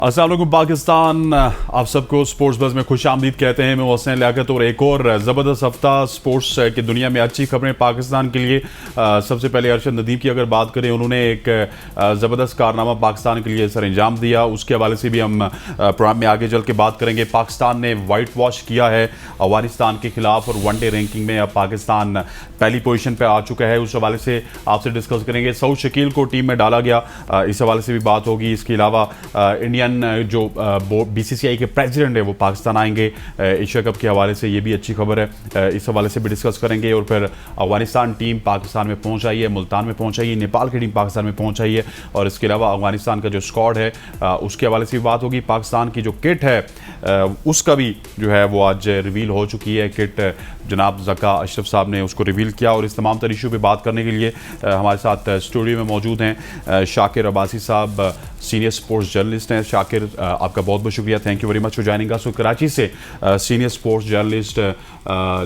अस्सलाम वालेकुम पाकिस्तान, आप सबको स्पोर्ट्स बज़ में खुश आमदीद कहते हैं। मैं मोहसिन लियाकत और एक और ज़बरदस्त हफ्ता स्पोर्ट्स की दुनिया में अच्छी खबरें पाकिस्तान के लिए। सबसे पहले अरशद नदीम की अगर बात करें, उन्होंने एक ज़बरदस्त कारनामा पाकिस्तान के लिए सर अंजाम दिया। उसके हवाले से भी हम प्रोग्राम में आगे चल के बात करेंगे। पाकिस्तान ने वाइट वॉश किया है अफगानिस्तान के खिलाफ और वनडे रैंकिंग में अब पाकिस्तान पहली पोजीशन पर आ चुका है। उस हवाले से आपसे डिस्कस करेंगे। सऊद शकील को टीम में डाला गया, इस हवाले से भी बात होगी। इसके अलावा इंडियन जो बीसीसीआई के प्रेसिडेंट है वो पाकिस्तान आएंगे एशिया कप के हवाले से, ये भी अच्छी खबर है। इस हवाले से भी डिस्कस करेंगे। और फिर अफगानिस्तान टीम पाकिस्तान में पहुंच आई है, मुल्तान में पहुंच आई है, नेपाल की टीम पाकिस्तान में पहुंच आई है। और इसके अलावा अफगानिस्तान का जो स्क्वाड है उसके हवाले से भी बात होगी। पाकिस्तान की जो किट है उसका भी जो है वो आज रिवील हो चुकी है। किट जनाब ज़का अशरफ साहब ने उसको रिवील किया। और इस तमाम तर इशू पर बात करने के लिए हमारे साथ स्टूडियो में मौजूद हैं शाकिर अब्बासी साहब, सीनियर स्पोर्ट्स जर्नलिस्ट हैं। शाकिर, आपका बहुत बहुत शुक्रिया, thank you very much for joining us. Karachi से सीनियर स्पोर्ट्स जर्नलिस्ट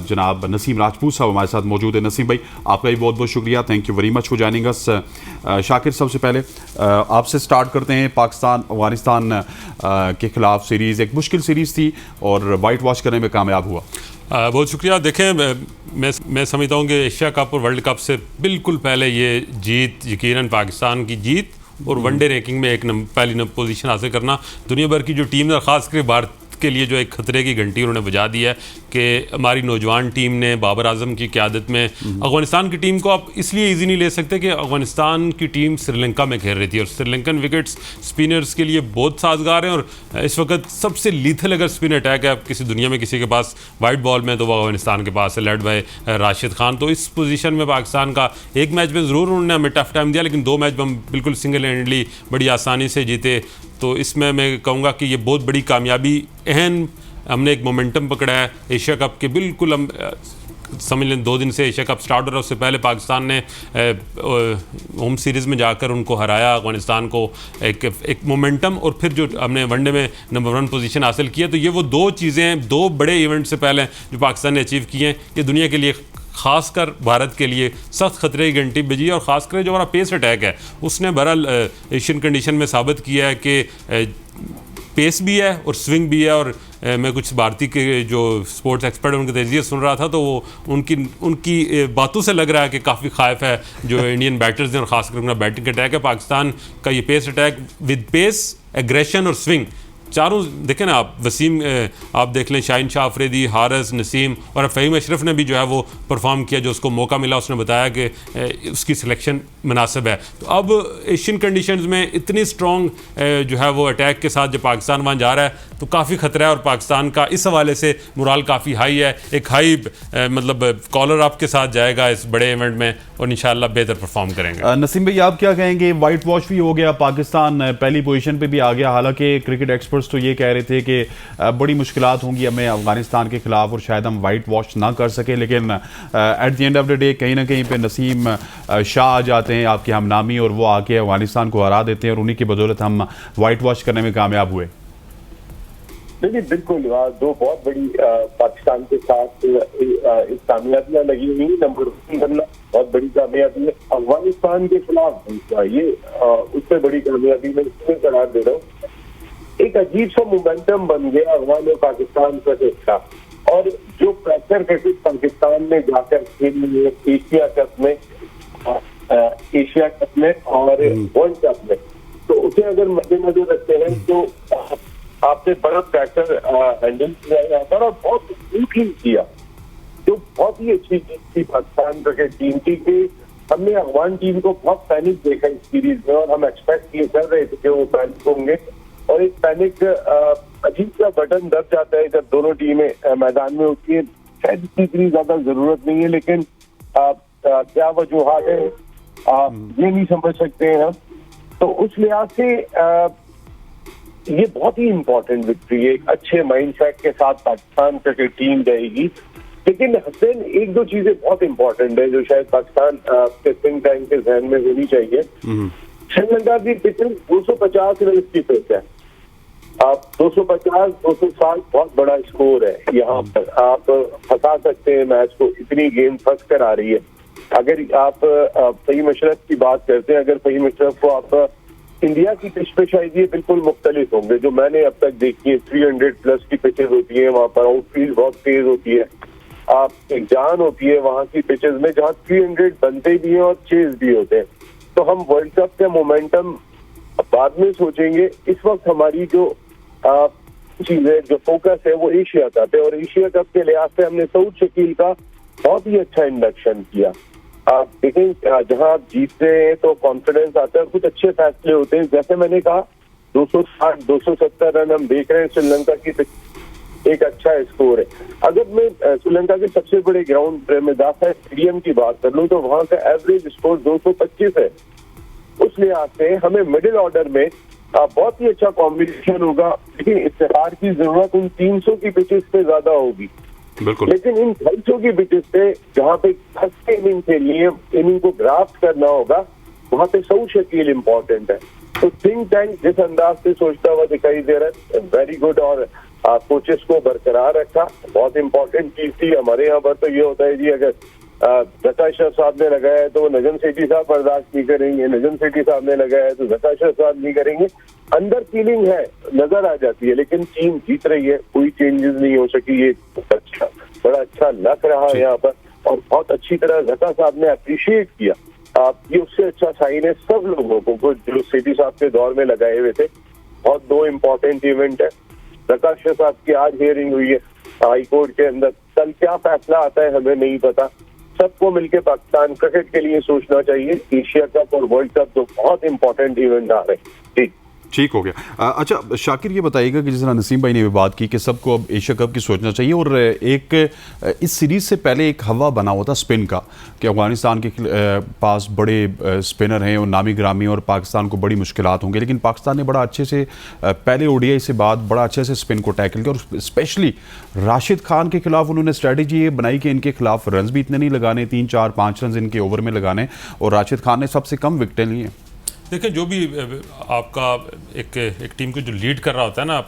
जनाब नसीम राजपूत साहब हमारे साथ मौजूद है। नसीम भाई, आपका भी बहुत बहुत शुक्रिया, thank you very much for joining us. Shakir, सबसे पहले आपसे स्टार्ट करते हैं। पाकिस्तान अफगानिस्तान के खिलाफ सीरीज़ एक मुश्किल सीरीज़ थी और वाइट वॉश करने में कामयाब हुआ। बहुत शुक्रिया। देखें, मैं समझता हूँ कि एशिया कप और वर्ल्ड कप से बिल्कुल पहले ये जीत यकीनन पाकिस्तान की जीत और वनडे रैंकिंग में एक पहली पोजीशन हासिल करना दुनिया भर की जो टीम है, खासकर भारत के लिए जो एक खतरे की घंटी उन्होंने बजा दी है कि हमारी नौजवान टीम ने बाबर आजम की क़यादत में अफगानिस्तान की टीम को आप इसलिए ईजी नहीं ले सकते कि अफगानिस्तान की टीम श्रीलंका में खेल रही थी और श्रीलंकन विकेट्स स्पिनर्स के लिए बहुत साजगार हैं। और इस वक्त सबसे लीथल अगर स्पिन अटैक है आप किसी दुनिया में किसी के पास वाइट बॉल में, तो वो अफगानिस्तान के पास है, लेड बाय राशिद खान। तो इस पोजीशन में पाकिस्तान का एक मैच में ज़रूर उन्होंने हमें टफ टाइम दिया, लेकिन दो मैच हम बिल्कुल सिंगल हैंडली बड़ी आसानी से जीते। तो इसमें मैं कहूँगा कि ये बहुत बड़ी कामयाबी, अहम हमने एक मोमेंटम पकड़ा है एशिया कप के। बिल्कुल हम समझ लें 2 दिन से एशिया कप स्टार्ट हो रहा है, उससे पहले पाकिस्तान ने होम सीरीज़ में जाकर उनको हराया अफगानिस्तान को, एक मोमेंटम, और फिर जो हमने वनडे में नंबर 1 पोजीशन हासिल किया। तो ये वो 2 चीज़ें 2 बड़े इवेंट से पहले जो पाकिस्तान ने अचीव किए हैं, ये दुनिया के लिए खासकर भारत के लिए सख्त खतरे की घंटी बजी है। और ख़ासकर जो हमारा पेस अटैक है उसने बहरहाल एशियन कंडीशन में साबित किया है कि पेस भी है और स्विंग भी है। और मैं कुछ भारतीय के जो स्पोर्ट्स एक्सपर्ट उनके तजिए सुन रहा था, तो वो उनकी बातों से लग रहा है कि काफ़ी खाइफ है जो इंडियन बैटर्स हैं और ख़ासकर उनका बैटिंग अटैक है। पाकिस्तान का ये pace attack with pace, aggression और स्विंग चारों देखें ना आप। वसीम आप देख लें, शाहीन शाह अफरीदी, हारिस, नसीम और फ़हीम अशरफ ने भी जो है वो परफॉर्म किया। जो उसको मौका मिला उसने बताया कि उसकी सिलेक्शन मुनासिब है। तो अब एशियन कंडीशंस में इतनी स्ट्रॉन्ग जो है वो अटैक के साथ जब पाकिस्तान वहाँ जा रहा है तो काफ़ी ख़तरा है। और पाकिस्तान का इस हवाले से मुराल काफ़ी हाई है, एक हाई मतलब कॉलर अप के साथ जाएगा इस बड़े इवेंट में और इंशाल्लाह बेहतर परफॉर्म करेंगे। नसीम भाई, आप क्या कहेंगे? वाइट वॉश भी हो गया, पाकिस्तान पहली पोजीशन पे भी आ गया। हालांकि क्रिकेट एक्सपर्ट्स तो ये कह रहे थे कि बड़ी मुश्किलात होंगी हमें अफगानिस्तान के खिलाफ और शायद हम वाइट वॉश ना कर सके, लेकिन at the end of the day कहीं ना कहीं पे नसीम शाह आ जाते हैं, आपके हम नामी, और वो आके अफगानिस्तान को हरा देते हैं और उन्हीं की बदौलत हम वाइट वॉश करने में कामयाब हुए। नहीं, बिल्कुल 2 बहुत बड़ी पाकिस्तान के साथ इस कामयाबियां लगी हुई। नंबर 1 बनना बहुत बड़ी कामयाबी है अफगानिस्तान के खिलाफ, ये उससे बड़ी कामयाबी मैं इसमें करार दे रहा हूँ। एक अजीब सा मोमेंटम बन गया अफगान और पाकिस्तान क्रिकेट का, और जो प्रेशर क्रिकेट पाकिस्तान में जाकर खेली है एशिया कप में और वर्ल्ड कप में, तो उसे अगर मद्देनजर रखते हैं तो आपने बड़ा प्रेशर हैंडल किया जाता और बहुत स्मूथली किया, जो बहुत ही अच्छी चीज थी पाकिस्तान क्रिकेट टीम की। कि हमने अफगान टीम को बहुत पैनिक देखा इस सीरीज में और हम एक्सपेक्ट ये कर रहे थे कि वो पैनिक होंगे, और एक पैनिक अजीब सा बटन दब जाता है जब दोनों टीमें मैदान में होती है। शायद इसकी इतनी ज्यादा जरूरत नहीं है, लेकिन क्या वजूहात है ये नहीं समझ सकते हैं हम। तो उस लिहाज से ये बहुत ही इम्पोर्टेंट विक्ट्री है। एक अच्छे माइंडसेट के साथ पाकिस्तान क्रिकेट टीम जाएगी, लेकिन हसन 1-2 चीजें बहुत इंपॉर्टेंट है जो शायद पाकिस्तान के थिंक टैंक के जहन में होनी चाहिए। श्रीलंका की पिच 250 रन की पिच है। आप 250-260 बहुत बड़ा स्कोर है। यहाँ पर आप फंसा सकते हैं मैच को, इतनी गेंद फंस कर आ रही है। अगर आप फ़हीम अशरफ की बात करते हैं, अगर फ़हीम अशरफ को आप इंडिया की पिच पे शायद ये बिल्कुल मुख्तलिफ होंगे जो मैंने अब तक देखी है। 300 प्लस की पिचेस होती है वहां पर, आउटफील्ड बहुत तेज होती है, आप एक जान होती है वहां की पिचेस में जहां 300 बनते भी हैं और चेज भी होते हैं। तो हम वर्ल्ड कप के मोमेंटम बाद में सोचेंगे, इस वक्त हमारी जो चीज है, जो फोकस है वो एशिया कप है, और एशिया कप के लिहाज से हमने सऊद शकील का बहुत ही अच्छा इंडक्शन किया। आप देखें जहां आप जीतते हैं तो कॉन्फिडेंस आता है, कुछ अच्छे फैसले होते हैं। जैसे मैंने कहा 260 270 रन हम देख रहे हैं श्रीलंका की, एक अच्छा स्कोर है। अगर मैं श्रीलंका के सबसे बड़े ग्राउंड प्रेमदासा स्टेडियम की बात कर लूं तो वहां का एवरेज स्कोर 225 है। उस लिहाज से हमें मिडिल ऑर्डर में बहुत ही अच्छा कॉम्बिनेशन होगा, लेकिन इफ्तिखार की जरूरत उन 300 की पिचेस पे ज्यादा होगी। बिल्कुल। लेकिन इन 250 की पिचेस पे जहाँ पे फर्स्ट इनिंग के लिए इनिंग को ग्राफ्ट करना होगा, वहां पे सऊद शकील इम्पोर्टेंट है। तो थिंक टैंक जिस अंदाज से सोचता हुआ दिखाई दे रहा है, वेरी गुड, और कोचेस को बरकरार रखा, बहुत इंपॉर्टेंट चीज थी। हमारे यहाँ पर तो ये होता है जी, अगर जका अशरफ साहब ने लगाया है तो वो नजम सेठी साहब बर्दाश्त नहीं करेंगे, नजम सेठी साहब ने लगाया है तो जका अशरफ साहब नहीं करेंगे। अंदर फीलिंग है, नजर आ जाती है, लेकिन टीम जीत रही है, कोई चेंजेस नहीं हो सकी। ये अच्छा, बड़ा अच्छा लग रहा है यहाँ पर, और बहुत अच्छी तरह जका साहब ने अप्रिशिएट किया। ये उससे अच्छा साइन है सब लोगों को जो सेठी साहब के दौर में लगाए हुए थे। बहुत दो इम्पोर्टेंट इवेंट है। जका अशरफ साहब की आज हियरिंग हुई है हाई कोर्ट के अंदर, कल क्या फैसला आता है हमें नहीं पता। सबको मिलकर पाकिस्तान क्रिकेट के लिए सोचना चाहिए। एशिया कप और वर्ल्ड कप तो बहुत इंपॉर्टेंट इवेंट आ रहे हैं। ठीक हो गया। अच्छा शाकिर, ये बताइएगा कि जिस तरह नसीम भाई ने भी बात की कि सबको अब एशिया कप की सोचना चाहिए, और एक इस सीरीज़ से पहले एक हवा बना हुआ था स्पिन का कि अफगानिस्तान के पास बड़े स्पिनर हैं और नामी ग्रामी, और पाकिस्तान को बड़ी मुश्किलात होंगी, लेकिन पाकिस्तान ने बड़ा अच्छे से पहले ओडीआई से बाद बड़ा अच्छे से स्पिन को टैकल किया, और स्पेशली राशिद खान के खिलाफ उन्होंने स्ट्रैटेजी ये बनाई कि इनके खिलाफ रन भी इतने नहीं लगाने, 3 4 5 रन इनके ओवर में लगाने, और राशिद खान ने सबसे कम विकेटें ली हैं। देखिए, जो भी आपका एक टीम को जो लीड कर रहा होता है ना,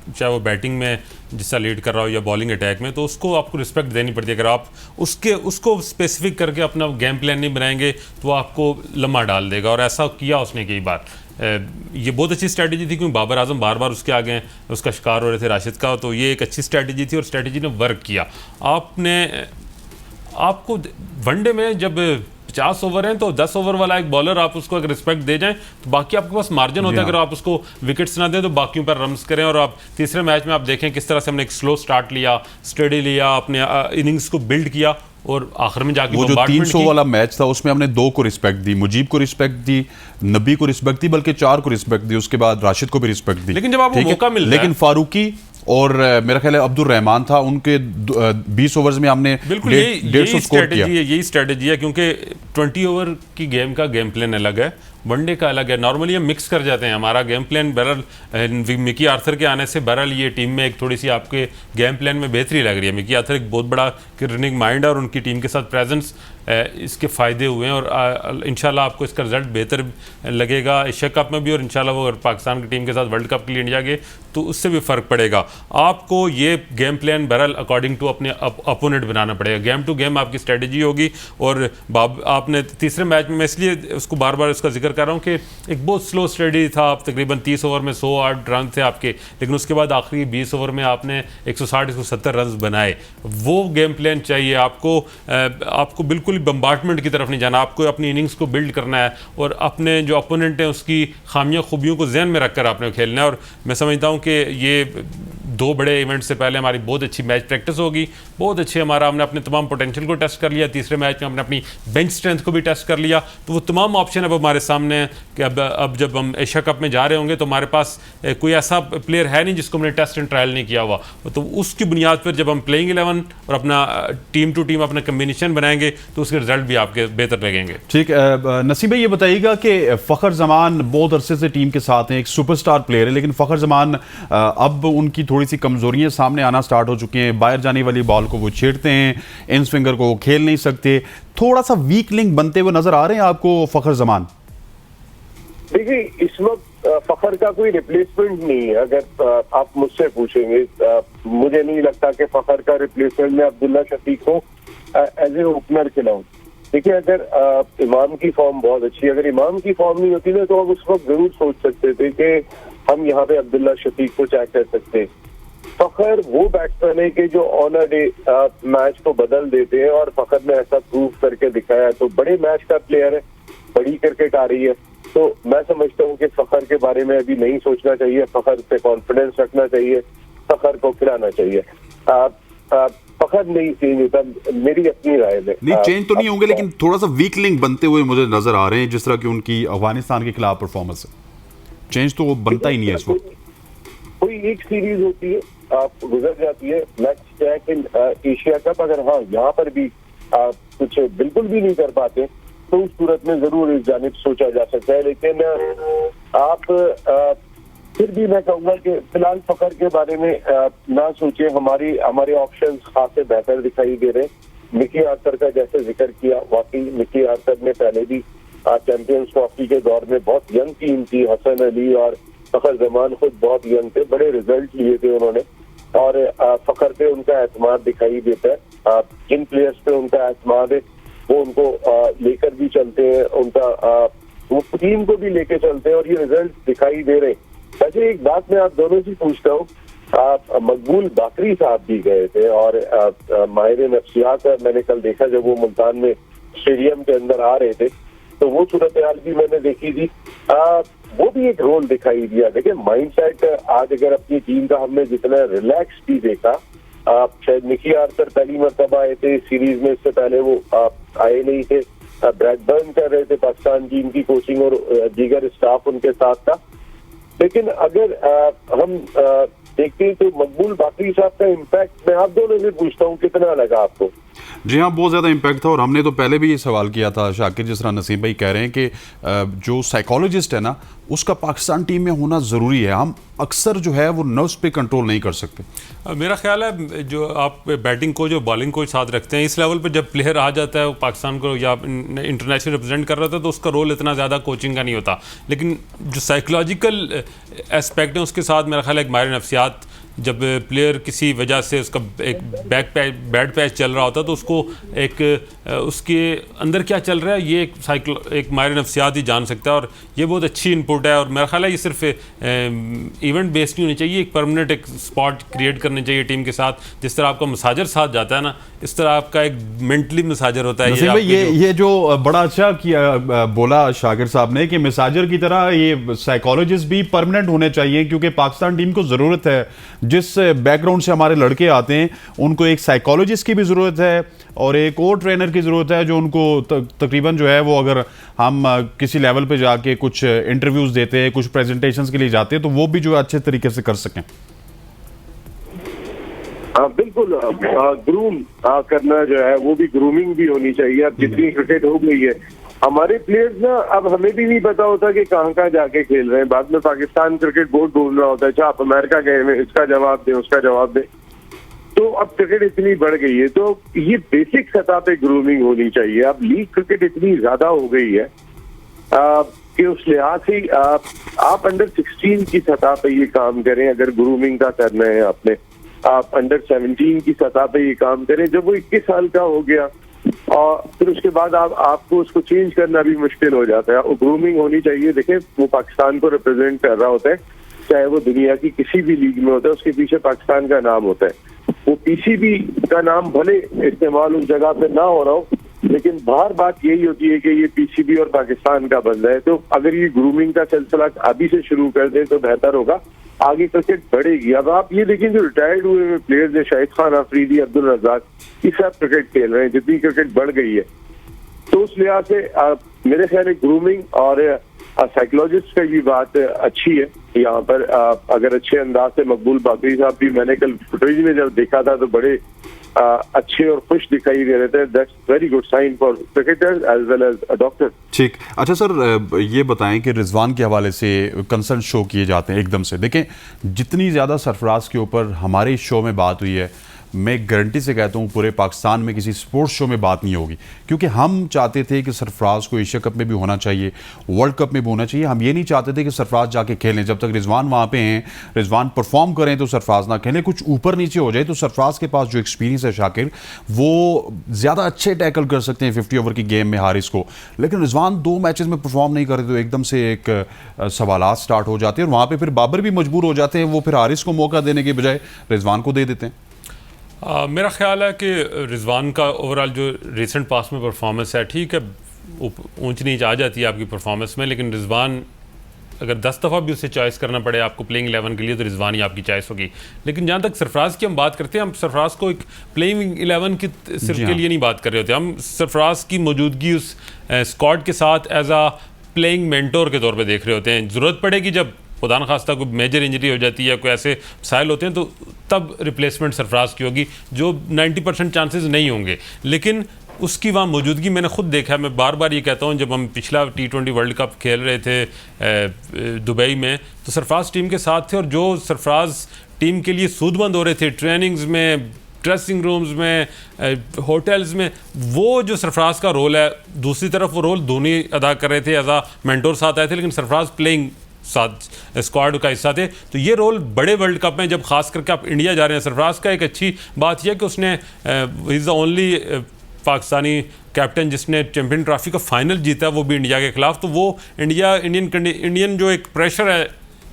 चाहे वो बैटिंग में जिसका लीड कर रहा हो या बॉलिंग अटैक में, तो उसको आपको रिस्पेक्ट देनी पड़ती है। अगर आप उसको स्पेसिफिक करके अपना गेम प्लान नहीं बनाएंगे तो वो आपको लम्हा डाल देगा, और ऐसा किया उसने कई बार। ये बहुत अच्छी स्ट्रैटेजी थी, क्योंकि बाबर आजम बार बार उसके आगे उसका शिकार हो रहे थे राशिद का, तो ये एक अच्छी स्ट्रैटेजी थी और स्ट्रैटेजी ने वर्क किया। आपको वनडे में जब 50 ओवर हैं तो 10 ओवर वाला एक बॉलर आप उसको अगर रिस्पेक्ट दे जाएं तो बाकी आपके पास मार्जिन होता है। अगर आप उसको विकेट्स ना दें तो बाकियों पर रन्स करें। और आप तीसरे मैच में आप देखें किस तरह से हमने एक स्लो स्टार्ट लिया, स्टडी लिया, अपने इनिंग्स को बिल्ड किया, और आखिर में जाके वो जो 300 वाला मैच था उसमें हमने 2 को रिस्पेक्ट दी, मुजीब को रिस्पेक्ट दी, नबी को रिस्पेक्ट दी, बल्कि 4 को रिस्पेक्ट दी, उसके बाद राशिद को भी रिस्पेक्ट दी। लेकिन जब आपको मौका मिलता है, लेकिन फारूकी और मेरा ख्याल है अब्दुल रहमान था, उनके 20 ओवर्स में हमने बिल्कुल यही स्ट्रेटेजी है, क्योंकि 20 ओवर की गेम का गेम प्लान अलग है, वनडे का अलग है। नॉर्मली हम मिक्स कर जाते हैं हमारा गेम प्लान। बहरहाल मिकी आर्थर के आने से बहरहाल ये टीम में एक थोड़ी सी आपके गेम प्लान में बेहतरी लग रही है। मिकी आर्थर एक बहुत बड़ा रनिंग माइंड है, और उनकी टीम के साथ प्रेजेंस इसके फ़ायदे हुए हैं, और इंशाल्लाह आपको इसका रिजल्ट बेहतर लगेगा एशिया कप में भी, और इंशाल्लाह वो अगर पाकिस्तान की टीम के साथ वर्ल्ड कप के लिए इंडिया गए तो उससे भी फ़र्क पड़ेगा। आपको ये गेम प्लान बहरहाल अकॉर्डिंग टू अपने अपोनेंट बनाना पड़ेगा। गेम टू गेम आपकी स्ट्रेटजी होगी। और आपने तीसरे मैच में, मैं इसलिए उसको बार बार उसका जिक्र कर रहा हूँ कि एक बहुत स्लो स्ट्रेटजी था। आप तकरीबन 30 ओवर में 108 रन थे आपके, लेकिन उसके बाद आखिरी 20 ओवर में आपने 160-170 रन बनाए। वो गेम प्लान चाहिए आपको बिल्कुल बम्बार्टमेंट की तरफ नहीं जाना, आपको अपनी इनिंग्स को बिल्ड करना है, और अपने जो अपोनेंट हैं उसकी खामियां खूबियों को जहन में रखकर आपने खेलना है। और मैं समझता हूं कि ये 2 बड़े इवेंट से पहले हमारी बहुत अच्छी मैच प्रैक्टिस होगी, बहुत अच्छे हमने अपने तमाम पोटेंशियल को टेस्ट कर लिया। तीसरे मैच में हमने अपनी बेंच स्ट्रेंथ को भी टेस्ट कर लिया, तो वो तमाम ऑप्शन अब हमारे सामने हैं कि अब जब हम एशिया कप में जा रहे होंगे तो हमारे पास कोई ऐसा प्लेयर है नहीं जिसको हमने टेस्ट एंड ट्रायल नहीं किया हुआ। तो उसकी बुनियाद पर जब हम प्लेइंग 11 और अपना टीम टू टीम अपना कम्बिनेशन बनाएंगे तो उसके रिजल्ट भी आपके बेहतर लगेंगे। ठीक, नसीम भाई ये बताइएगा कि फ़खर जमान बहुत अरसे से टीम के साथ हैं, एक सुपरस्टार प्लेयर है, लेकिन फ़खर जमान अब उनकी थोड़ी सी कमजोरियां सामने आना स्टार्ट हो चुकी हैं। बाहर जाने वाली बॉल को वो छेड़ते हैं, इन स्विंगर को वो खेल नहीं सकते, थोड़ा सा वीक लिंक बनते हुए नजर आ रहे हैं आपको फ़खर जमान? देखिए, इस वक्त फ़खर का कोई रिप्लेसमेंट नहीं है। अगर आप मुझसे पूछेंगे, मुझे नहीं लगता कि फ़खर का रिप्लेसमेंट में अब्दुल्ला शफीक को एज ए ओपनर खिलाऊं। देखिए, अगर इमाम की फॉर्म बहुत अच्छी है, अगर इमाम की फॉर्म नहीं होती ना, तो हम उस वक्त जरूर सोच सकते थे कि हम यहाँ पे अब्दुल्ला शफीक को चेक कर सकते हैं। फखर वो बैट्समैन है कि जो ऑन अ डे मैच को बदल देते हैं, और फखर ने ऐसा प्रूव करके दिखाया है। तो बड़े मैच का प्लेयर है, बड़ी क्रिकेट आ रही है, तो मैं समझता हूँ कि फखर के बारे में अभी नहीं सोचना चाहिए। फखर पे कॉन्फिडेंस रखना चाहिए, फखर को खिलाना चाहिए। फखर नहीं चेंज होता, मेरी अपनी राय में। नहीं, चेंज तो नहीं होंगे, लेकिन थोड़ा सा वीक लिंक बनते हुए मुझे नजर आ रहे हैं, जिस तरह की उनकी अफगानिस्तान के खिलाफ परफॉर्मेंस है। चेंज तो बनता ही नहीं है इस वक्त। कोई एक सीरीज होती है, आप गुजर जाती है, next check in Asia cup, अगर हाँ यहाँ पर भी कुछ बिल्कुल भी नहीं कर पाते, तो उस सूरत में जरूर इस जानिब सोचा जा सकता है। लेकिन आप फिर भी मैं कहूँगा कि फिलहाल फखर के बारे में ना सोचे। हमारे ऑप्शंस खासे बेहतर दिखाई दे रहे हैं। मिकी आर्थर का जैसे जिक्र किया, वाकई मिकी आर्थर ने पहले भी चैंपियंस ट्रॉफी के दौर में बहुत यंग टीम थी। हसन अली और फखर जमान खुद बहुत यंग थे, बड़े रिजल्ट लिए थे उन्होंने, और फखर पे उनका एतमाद दिखाई देता है। जिन प्लेयर्स पे उनका एतमाद है वो उनको लेकर भी चलते हैं, वो टीम को भी लेकर चलते हैं, और ये रिजल्ट दिखाई दे रहे हैं। वैसे एक बात मैं आप दोनों से पूछता हूँ, मकबूल बाकरी साहब भी गए थे, और माहिर नफ्सियात मैंने कल देखा जब वो मुल्तान में स्टेडियम के अंदर आ रहे थे, तो वो सूरत हाल भी मैंने देखी थी। वो भी एक रोल दिखाई दिया। देखिए, माइंडसेट आज अगर अपनी टीम का हमने जितना रिलैक्स भी देखा, शायद मिकी आर्थर पहली मरतबा आए थे सीरीज में, इससे पहले वो आए नहीं थे। ब्रैडबर्न कर रहे थे पाकिस्तान टीम की कोचिंग, और दीगर स्टाफ उनके साथ था। लेकिन अगर हम देखते हैं तो मकबूल बाकरी साहब का इम्पैक्ट, मैं आप दोनों से पूछता हूँ, कितना लगा आपको? जी हाँ, बहुत ज़्यादा इम्पैक्ट था, और हमने तो पहले भी ये सवाल किया था शाकिर, जिस तरह नसीम भाई कह रहे हैं कि जो साइकोलॉजिस्ट है ना, उसका पाकिस्तान टीम में होना ज़रूरी है। हम अक्सर जो है वो नर्व्स पे कंट्रोल नहीं कर सकते। मेरा ख्याल है जो आप बैटिंग कोच और बॉलिंग कोच साथ रखते हैं, इस लेवल पे जब प्लेयर आ जाता है वो पाकिस्तान को या इंटरनेशनल रिप्रेजेंट कर रहा था, तो उसका रोल इतना ज़्यादा कोचिंग का नहीं होता। लेकिन जो साइकोलॉजिकल एस्पेक्ट है उसके साथ मेरा ख्याल है एक माहिर नफ्सियात, जब प्लेयर किसी वजह से उसका एक बैड पैच चल रहा होता है, तो उसको उसके अंदर क्या चल रहा है ये एक माहिर नफ्सियात ही जान सकता है, और ये बहुत अच्छी इनपुट है। और मेरा ख्याल है ये सिर्फ इवेंट बेस्ड नहीं होनी चाहिए, एक परमानेंट एक स्पॉट क्रिएट करनी चाहिए टीम के साथ। जिस तरह आपका मसाजर साथ जाता है ना, इस तरह आपका एक मेंटली मसाजर होता है। ये जो बड़ा अच्छा किया बोला शाकिर साहब ने कि मसाजर की तरह ये साइकोलॉजिस्ट भी परमानेंट होने चाहिए, क्योंकि पाकिस्तान टीम को ज़रूरत है, जिस बैकग्राउंड से हमारे लड़के आते हैं उनको एक साइकोलॉजिस्ट की भी ज़रूरत है, और एक और ट्रेनर की ज़रूरत है जो उनको तकरीबन जो है वो, अगर हम किसी लेवल पे जाके कुछ इंटरव्यूज़ देते हैं, कुछ प्रेजेंटेशंस के लिए जाते हैं, तो वो भी जो अच्छे तरीके से कर सकें। बिल्कुल, ग्रूम करना जो है वो भी, ग्रूमिंग भी होनी चाहिए। अब जितनी क्रिकेट हो गई है, हमारे प्लेयर्स ना, अब हमें भी नहीं पता होता कि कहाँ जाके खेल रहे हैं। बाद में पाकिस्तान क्रिकेट बोर्ड ढूंढ रहा होता है, अच्छा आप अमेरिका गए हैं, इसका जवाब दें, उसका जवाब दें। तो अब क्रिकेट इतनी बढ़ गई है, तो ये बेसिक सतह पे ग्रूमिंग होनी चाहिए। अब लीग क्रिकेट इतनी ज्यादा हो गई है कि उस लिहाज से आप अंडर 16 की सतह पे ये काम करें, अगर ग्रूमिंग का करना है आपने। आप अंडर 17 की सतह पे ये काम करें। जब वो 21 साल का हो गया, और फिर उसके बाद आपको उसको चेंज करना भी मुश्किल हो जाता है। वो ग्रूमिंग होनी चाहिए। देखें, वो पाकिस्तान को रिप्रेजेंट कर रहा होता है, चाहे वो दुनिया की किसी भी लीग में होता है, उसके पीछे पाकिस्तान का नाम होता है। वो पीसीबी का नाम भले इस्तेमाल उस जगह पे ना हो रहा हो, लेकिन बाहर बात यही होती है कि ये पीसीबी और पाकिस्तान का बंदा है। तो अगर ये ग्रूमिंग का सिलसिला अभी से शुरू कर दें तो बेहतर होगा, आगे क्रिकेट बढ़ेगी। अब आप ये देखें, जो रिटायर्ड हुए हुए प्लेयर्स है, शाहिद खान अफरीदी, अब्दुल रज़ाक, ये सब क्रिकेट खेल रहे हैं। जितनी क्रिकेट बढ़ गई है, तो उस लिहाज से मेरे ख्याल है ग्रूमिंग और साइकोलॉजिस्ट की भी बात अच्छी है यहाँ पर। अगर अच्छे अंदाज से मकबूल बाकरी साहब भी, मैंने कल फुटेज में जब देखा था तो बड़े अच्छे और खुश दिखाई दे रहे थे। That's very good sign for cricketers as well as doctor. ठीक, अच्छा सर, ये बताएं कि रिजवान के हवाले से कंसर्न शो किए जाते हैं एकदम से। देखें, जितनी ज़्यादा सरफराज के ऊपर हमारे इस शो में बात हुई है, मैं गारंटी से कहता हूँ पूरे पाकिस्तान में किसी स्पोर्ट्स शो में बात नहीं होगी, क्योंकि हम चाहते थे कि सरफराज को एशिया कप में भी होना चाहिए, वर्ल्ड कप में भी होना चाहिए। हम ये नहीं चाहते थे कि सरफराज जाके खेलें, जब तक रिजवान वहाँ पे हैं, रिजवान परफॉर्म करें तो सरफराज ना खेलें, कुछ ऊपर नीचे हो जाए तो सरफराज के पास जो एक्सपीरियंस है शाकिर, वो ज़्यादा अच्छे टैकल कर सकते हैं 50 ओवर की गेम में हारिस को। लेकिन रिजवान 2 मैचेस में परफॉर्म नहीं करे तो एकदम से एक सवालात स्टार्ट हो जाते हैं, और वहाँ पे फिर बाबर भी मजबूर हो जाते हैं, वो फिर हारिस को मौका देने के बजाय रिजवान को दे देते हैं। मेरा ख्याल है कि रिजवान का ओवरऑल जो रिसेंट पास में परफॉर्मेंस है, ठीक है ऊंच नीच आ जाती है आपकी परफॉर्मेंस में, लेकिन रिजवान अगर 10 दफ़ा भी उसे चॉइस करना पड़े आपको प्लेइंग 11 के लिए तो रिजवान ही आपकी चॉइस होगी। लेकिन जहाँ तक सरफराज की हम बात करते हैं, हम सरफराज को एक प्लेइंग 11 की सिर्फ के लिए नहीं बात कर रहे होते, हम सरफराज की मौजूदगी उस स्क्वाड के साथ एज आ प्लेइंग मेंटोर के तौर पे देख रहे होते हैं। ज़रूरत पड़ेगी जब खुदा न खास्ता कोई मेजर इंजरी हो जाती है, कोई ऐसे मसाइल होते हैं, तो तब रिप्लेसमेंट सरफराज की होगी, जो 90% चांसेस नहीं होंगे। लेकिन उसकी वहाँ मौजूदगी मैंने खुद देखा है। मैं बार बार ये कहता हूँ, जब हम पिछला T20 वर्ल्ड कप खेल रहे थे दुबई में, तो सरफराज टीम के साथ थे, और जो सरफराज टीम के लिए सूदमंद हो रहे थे ट्रेनिंग्स में, ड्रेसिंग रूम्स में, होटल्स में, वो जो सरफराज का रोल है, दूसरी तरफ वो रोल धोनी अदा कर रहे थे, एज आ मेंटोर साथ आए थे, लेकिन सरफराज प्लेइंग साथ स्क्वाड का हिस्सा थे। तो ये रोल बड़े वर्ल्ड कप में, जब खास करके आप इंडिया जा रहे हैं, सरफराज का एक अच्छी बात यह है कि उसने is the only Pakistani captain जिसने चैंपियन ट्रॉफी का फाइनल जीता, वो भी इंडिया के खिलाफ। तो वो इंडियन जो एक प्रेशर है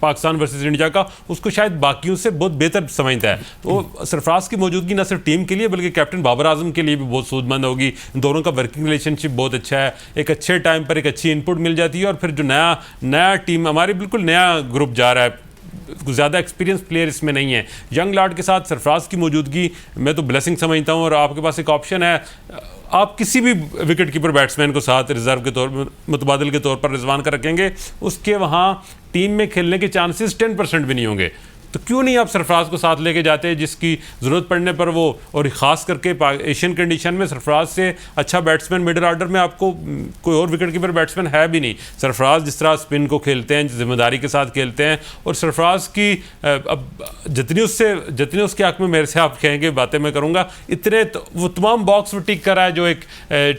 पाकिस्तान वर्सेस इंडिया का, उसको शायद बाकियों से बहुत बेहतर समझता है। तो सरफराज की मौजूदगी न सिर्फ टीम के लिए बल्कि कैप्टन बाबर आजम के लिए भी बहुत सूदमंद होगी। दोनों का वर्किंग रिलेशनशिप बहुत अच्छा है, एक अच्छे टाइम पर एक अच्छी इनपुट मिल जाती है, और फिर जो नया टीम हमारी बिल्कुल नया ग्रुप जा रहा है, ज़्यादा एक्सपीरियंस प्लेयर इसमें नहीं है, यंग लाड के साथ सरफराज की मौजूदगी मैं तो ब्लेसिंग समझता हूँ। और आपके पास एक ऑप्शन है, आप किसी भी विकेट कीपर बैट्समैन को साथ रिजर्व के तौर पर मुतबादिल के तौर पर रिजवान का रखेंगे, उसके वहाँ टीम में खेलने के चांसेस 10% भी नहीं होंगे। तो क्यों नहीं आप सरफराज को साथ लेके जाते हैं, जिसकी ज़रूरत पड़ने पर वो, और ख़ास करके एशियन कंडीशन में सरफराज से अच्छा बैट्समैन मिडिल ऑर्डर में आपको कोई और विकेट कीपर बैट्समैन है भी नहीं। सरफराज जिस तरह स्पिन को खेलते हैं, जिम्मेदारी के साथ खेलते हैं, और सरफराज की अब जितनी उसके हक़ में मेरे से आप कहेंगे बातें मैं करूँगा, इतने तो वो तमाम बॉक्स वो टिक कर रहा है जो एक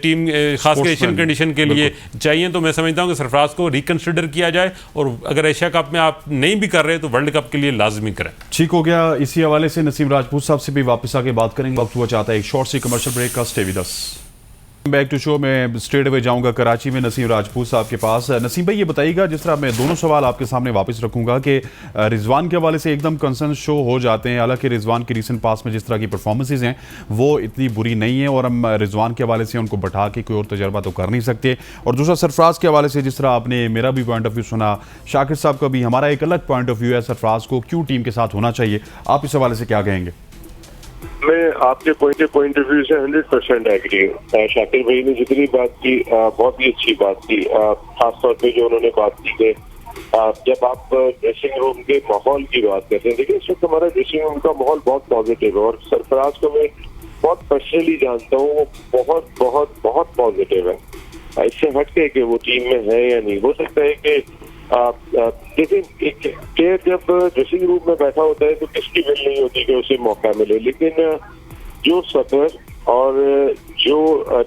टीम खासकर एशियन कंडीशन के लिए चाहिए। तो मैं समझता हूँ कि सरफराज को रिकन्सिडर किया जाए, और अगर एशिया कप में आप नहीं भी कर रहे तो वर्ल्ड कप के लिए लाजमी करें। ठीक हो गया। इसी हवाले से नसीम राजपूत साहब से भी वापस आके बात करेंगे। वक्त हुआ चाहता है एक शॉर्ट सी कमर्शियल ब्रेक का। Stay with us. Back to show में स्ट्रेट अवे जाऊंगा कराची में नसीम राजपूत साहब के पास। नसीम भाई, ये बताइएगा, जिस तरह मैं दोनों सवाल आपके सामने वापस रखूंगा कि रिजवान के हवाले से एकदम कंसर्न शो हो जाते हैं, हालांकि रिजवान के रीसेंट पास में जिस तरह की परफॉर्मेंसेज हैं वो इतनी बुरी नहीं है, और हम रिजवान के हवाले से उनको बैठा के कोई और तजर्बा तो कर नहीं सकते। और दूसरा सरफराज के हवाले से जिस तरह आपने मेरा भी पॉइंट ऑफ व्यू सुना, शाकिर साहब का भी, हमारा एक अलग पॉइंट ऑफ व्यू है सरफराज को क्यों टीम के साथ होना चाहिए। आप इस हवाले से क्या कहेंगे? मैं आपके पॉइंट ऑफ व्यू से 100% एग्री हूँ। शाकिर भाई ने जितनी बात की बहुत ही अच्छी बात की, खासतौर पे जो उन्होंने बात की कि जब आप ड्रेसिंग रूम के माहौल की बात करते हैं, देखिए इस वक्त हमारा ड्रेसिंग रूम का माहौल बहुत पॉजिटिव है, और सरफराज को मैं बहुत पर्सनली जानता हूँ, वो बहुत बहुत बहुत पॉजिटिव है। इससे हट के कि वो टीम में है या नहीं, हो सकता है कि देखिए एक प्लेयर जब ड्रेसिंग रूम में बैठा होता है तो किसकी विल नहीं होती कि उसे मौका मिले, लेकिन जो सफर और जो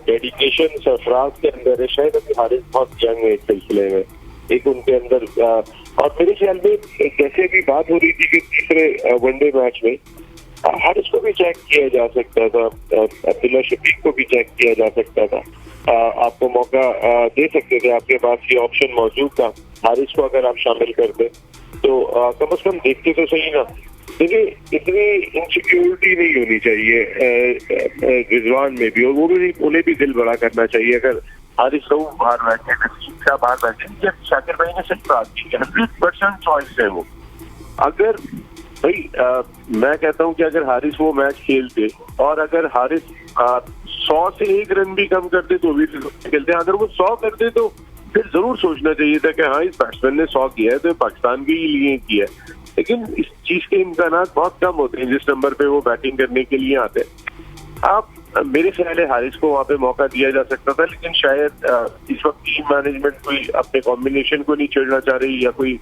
डेडिकेशन सरफराज के अंदर है, शायद अभी हारिस बहुत यंग है इस सिलसिले में, एक उनके अंदर और मेरे ख्याल में जैसे भी बात हो रही थी कि तीसरे वनडे मैच में हारिस को भी चेक किया जा सकता था, अब्दुल्ला शफीक को भी चेक किया जा सकता था, आपको मौका दे सकते थे, आपके पास ये ऑप्शन मौजूद था। हारिस को अगर आप शामिल करते तो कम से कम देखते तो सही ना। देखिए इतनी इनसिक्योरिटी नहीं होनी चाहिए रिजवान में भी, और वो भी उन्हें भी दिल बड़ा करना चाहिए। अगर हारिस रहू बाहर बैठे, नसीम शाह बाहर बैठे, शाकिर भाई ने सिर्फ बात की 100% चॉइस है वो। अगर भाई मैं कहता हूँ कि अगर हारिस वो मैच खेलते, और अगर हारिस 100 से 1 रन भी कम करते तो भी खेलते, अगर वो 100 करते तो फिर जरूर सोचना चाहिए था कि हाँ इस बैट्समैन ने 100 किया है तो पाकिस्तान के लिए किया है। लेकिन इस चीज के इम्कानात बहुत कम होते हैं जिस नंबर पे वो बैटिंग करने के लिए आते हैं। आप मेरे ख्याल है हारिस को वहाँ पे मौका दिया जा सकता था, लेकिन शायद इस वक्त टीम मैनेजमेंट कोई अपने कॉम्बिनेशन को नहीं छेड़ना चाह रही, या कोई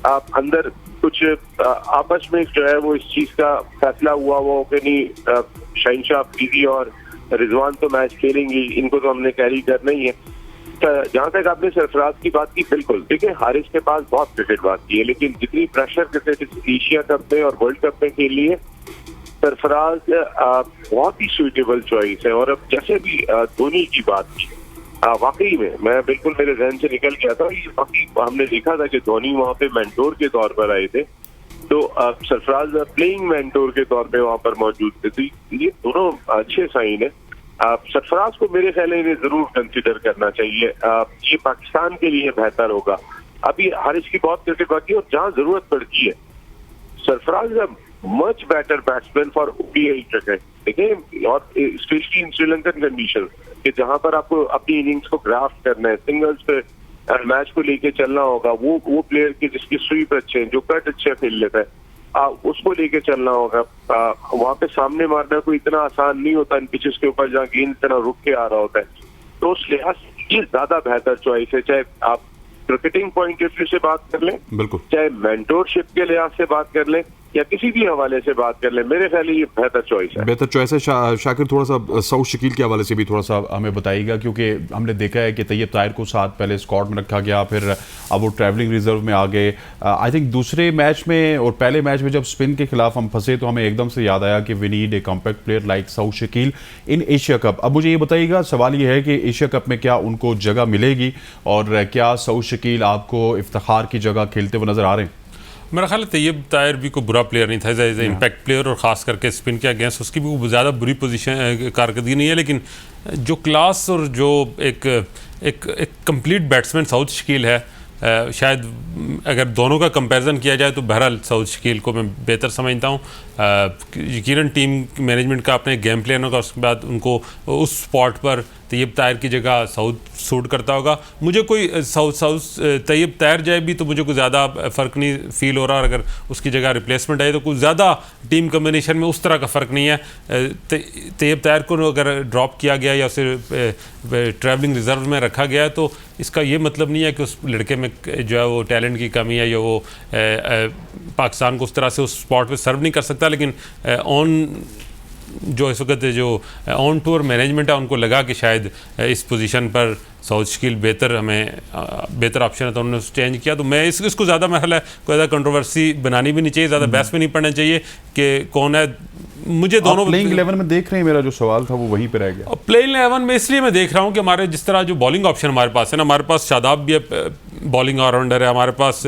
आप अंदर कुछ आपस में जो है वो इस चीज का फैसला हुआ वो कि नहीं शहनशाह अफरीदी और रिजवान तो मैच खेलेंगे, इनको तो हमने कैरी करना ही है। जहां तक आपने सरफराज की बात की, बिल्कुल देखिए हारिस के पास बहुत क्रिकेट बात की है, लेकिन जितनी प्रेशर क्रिकेट एशिया कप में और वर्ल्ड कप में खेली है, सरफराज बहुत ही सुइटेबल चॉइस है। और अब जैसे भी धोनी की बात की, वाकई में मैं बिल्कुल मेरे जहन से निकल गया था, ये वाकई हमने देखा था कि धोनी वहां पे मेंटोर के तौर पर आए थे, तो सरफराज प्लेइंग मेंटोर के तौर पे वहां पर मौजूद थे, तो ये दोनों अच्छे साइन है। सरफराज को मेरे ख्याल में इन्हें जरूर कंसिडर करना चाहिए, ये पाकिस्तान के लिए बेहतर होगा। अभी हारिस की बहुत क्रिकेट बाकी है और जहां जरूरत पड़ती है, Sarfaraz much better batsman for ODI cricket, देखिए, और स्पेशली इन श्रीलंकन कंडीशन कि जहां पर आपको अपनी इनिंग्स को ग्राफ्ट करना है, सिंगल्स पे मैच को लेके चलना होगा, वो प्लेयर की जिसकी स्वीप अच्छे हैं, जो कट अच्छे खेल लेता है, उसको लेके चलना होगा। वहां पे सामने मारना कोई इतना आसान नहीं होता इन पिचेस के ऊपर जहाँ गेंद इतना रुक के आ रहा होता है, तो उस लिहाज से ये ज्यादा बेहतर चॉइस है। चाहे आप क्रिकेटिंग पॉइंट ऑफ व्यू से बात कर लें, बिल्कुल, चाहे मेंटोरशिप के लिहाज से बात कर लें, या किसी भी हवाले से बात कर ले, मेरे ख्याल ये बेहतर चॉइस है। बेहतर चॉइस है। शाकिर, थोड़ा सा सऊद शकील के हवाले से भी थोड़ा सा हमें बताइएगा, क्योंकि हमने देखा है कि तैयब ताहिर को साथ पहले स्क्वाड में रखा गया, फिर अब वो ट्रैवलिंग रिजर्व में आ गए। आई थिंक दूसरे मैच में और पहले मैच में जब स्पिन के खिलाफ हम फंसे तो हमें एकदम से याद आया कि we need a compact player like Saud Shakeel in Asia cup. अब मुझे ये बताइएगा, सवाल ये है कि एशिया कप में क्या उनको जगह मिलेगी, और क्या सऊद शकील आपको इफ्तिखार की जगह खेलते हुए नजर आ रहे हैं? मेरा ख्याल है तैयब ताहिर भी कोई बुरा प्लेयर नहीं था, एज ए इम्पैक्ट प्लेयर, और ख़ास करके स्पिन के अगेंस्ट उसकी भी कोई ज़्यादा बुरी पोजीशन कारकर्दगी नहीं है, लेकिन जो क्लास और जो एक कंप्लीट बैट्समैन सऊद शकील है, शायद अगर दोनों का कंपैरिजन किया जाए तो बहरहाल सऊद शकील को मैं बेहतर समझता हूँ। यकीनन टीम मैनेजमेंट का अपने गेम प्लान होगा, उसके बाद उनको उस स्पॉट पर तैयब ताहिर की जगह सऊद सूट करता होगा। मुझे कोई तैयब ताहिर जाए भी तो मुझे कोई ज़्यादा फ़र्क नहीं फील हो रहा, और अगर उसकी जगह रिप्लेसमेंट आए तो कुछ ज़्यादा टीम कम्बिनेशन में उस तरह का फ़र्क नहीं है। तैयब ताहिर को अगर ड्रॉप किया गया या उसे ट्रैवलिंग रिजर्व में रखा गया तो इसका ये मतलब नहीं है कि उस लड़के में जो है वो टैलेंट की कमी है या वो पाकिस्तान को उस तरह से उस स्पॉट पे सर्व नहीं कर सकता, लेकिन ऑन जो इस वक्त जो ऑन टूर मैनेजमेंट है उनको लगा कि शायद इस पोजीशन पर सऊद शकील बेहतर ऑप्शन है, तो उन्होंने चेंज किया। तो मैं इसको ज़्यादा महल है कोई ज़्यादा कंट्रोवर्सी बनानी भी नहीं चाहिए, ज़्यादा बहस में नहीं पड़ना चाहिए कि कौन है। मुझे दोनों प्लेइंग 11 में देख रहे हैं, मेरा जो सवाल था वो वहीं पे रह गया। प्लेइंग 11 में इसलिए मैं देख रहा हूँ कि हमारे जिस तरह जो बॉलिंग ऑप्शन हमारे पास है ना, हमारे पास शादाब भी बॉलिंग ऑलराउंडर है, हमारे पास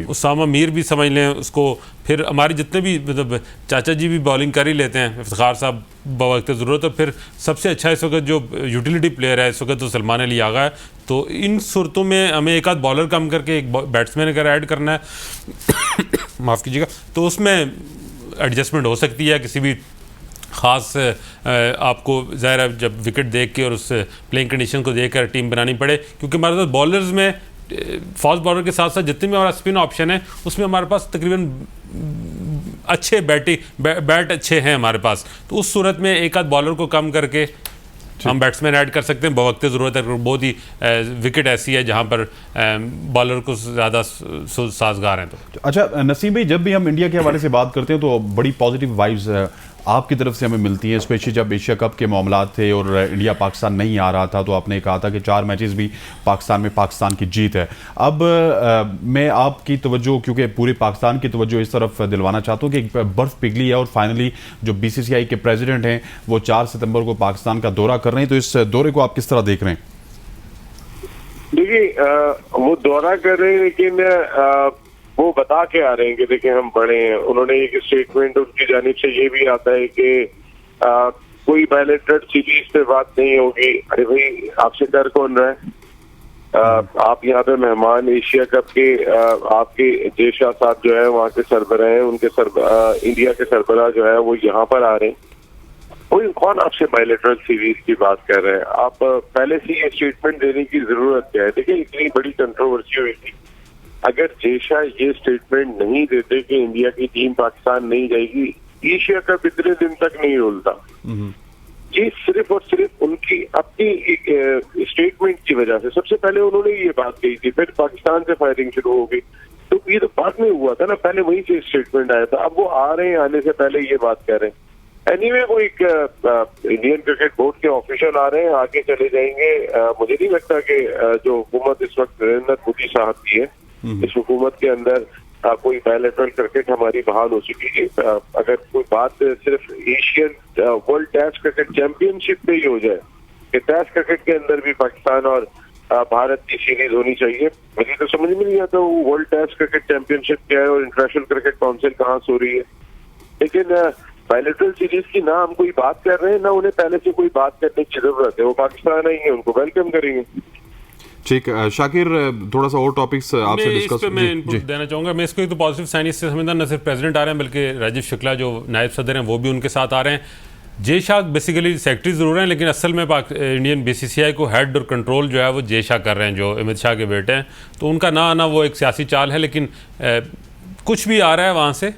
उसामा मीर भी समझ लें उसको, फिर हमारे जितने भी मतलब चाचा जी भी बॉलिंग कर ही लेते हैं, इफ्तिखार साहब बवक्त ज़रूरत, और फिर सबसे अच्छा इस वक्त जो यूटिलिटी प्लेयर है इस वक्त तो सलमान अली आगा है। तो इन सूरतों में हमें एक आध बॉलर कम करके एक बैट्समैन अगर ऐड करना है माफ़ कीजिएगा, तो उसमें एडजस्टमेंट हो सकती है। किसी भी ख़ास आपको ज़ाहिर है जब विकेट देख के और उस प्लेइंग कंडीशन को देख कर टीम बनानी पड़े, क्योंकि हमारे पास बॉलर्स में फास्ट बॉलर के साथ साथ जितने भी हमारा स्पिन ऑप्शन है उसमें हमारे पास तकरीबन अच्छे बैट अच्छे हैं हमारे पास, तो उस सूरत में एक आध बॉलर को कम करके हम बैट्समैन ऐड कर सकते हैं बवक्त ज़रूरत है। बहुत ही विकेट ऐसी है जहां पर बॉलर को ज़्यादा साजगार हैं। तो अच्छा नसीम भाई, जब भी हम इंडिया के हवाले से बात करते हैं तो बड़ी पॉजिटिव वाइब्स आपकी तरफ से हमें मिलती हैं, स्पेशली जब एशिया कप के मामलात थे और इंडिया पाकिस्तान नहीं आ रहा था तो आपने कहा था कि 4 मैचेस भी पाकिस्तान की जीत है। अब मैं आपकी तवज्जो, क्योंकि पूरे पाकिस्तान की तवज्जो इस तरफ दिलवाना चाहता हूँ कि बर्फ़ पिघली है और फाइनली जो BCCI के प्रेसिडेंट हैं वो 4 सितंबर को पाकिस्तान का दौरा कर रहे हैं, तो इस दौरे को आप किस तरह देख रहे हैं? देखिए वो दौरा कर रहे हैं, लेकिन वो बता के आ रहे हैं कि देखिए हम बड़े हैं। उन्होंने एक स्टेटमेंट उनकी जानिब से ये भी आता है कि कोई बायलैटरल सीरीज पे बात नहीं होगी। अरे भाई आपसे डर कौन रहा है? आप यहाँ पे मेहमान एशिया कप के, आपके जयशाह साहब जो है वहाँ के सरबराह हैं, उनके इंडिया के सरबराह जो है वो यहाँ पर आ रहे हैं। कोई कौन आपसे बायलैटरल सीरीज की बात कर रहे हैं? आप पहले से ये स्टेटमेंट देने की जरूरत क्या है? देखिए इतनी बड़ी कंट्रोवर्सी हुई थी, अगर जयशाह ये स्टेटमेंट नहीं देते कि इंडिया की टीम पाकिस्तान नहीं जाएगी, एशिया कप इतने दिन तक नहीं रुलता। ये सिर्फ और सिर्फ उनकी अपनी स्टेटमेंट की वजह से। सबसे पहले उन्होंने ये बात कही थी, फिर पाकिस्तान से फायरिंग शुरू हो गई, तो ये तो बाद में हुआ था ना, पहले वहीं से स्टेटमेंट आया था। अब वो आ रहे हैं, आने से पहले ये बात कह रहे हैं। एनीवे वो एक इंडियन क्रिकेट बोर्ड के ऑफिशियल आ रहे हैं, आगे चले जाएंगे। मुझे नहीं लगता कि जो हुकूमत इस वक्त नरेंद्र मोदी साहब की है, इस हुकूमत के अंदर कोई बायलैटरल क्रिकेट हमारी बहाल हो चुकी है। अगर कोई बात सिर्फ Asian world test cricket championship पे ही हो जाए कि टेस्ट क्रिकेट के अंदर भी पाकिस्तान और भारत की सीरीज होनी चाहिए, मुझे तो समझ में नहीं आता वो वर्ल्ड टेस्ट क्रिकेट चैंपियनशिप क्या है और इंटरनेशनल क्रिकेट काउंसिल कहाँ से हो रही है। लेकिन बायलैटरल सीरीज की ना हम कोई बात कर रहे हैं, ना उन्हें पहले से कोई बात करने की जरूरत है। वो पाकिस्तान आएंगे, उनको वेलकम करेंगे। ठीक, शाकिर थोड़ा सा और टॉपिक्स आपसे डिस्कस मैं इनपुट देना चाहूँगा। मैं इसको एक तो पॉजिटिव साइन इससे समझता, न सिर्फ प्रेसिडेंट आ रहे हैं बल्कि राजीव शुक्ला जो नायब सदर हैं वो भी उनके साथ आ रहे हैं। जय शाह बेसिकली सेक्रेटरी ज़रूर हैं, लेकिन असल में इंडियन BCCI को हेड और कंट्रोल जो है वो जय शाह कर रहे हैं, जो अमित शाह के बेटे हैं। तो उनका ना आना वो एक सियासी चाल है, लेकिन कुछ भी आ रहा है वहाँ से।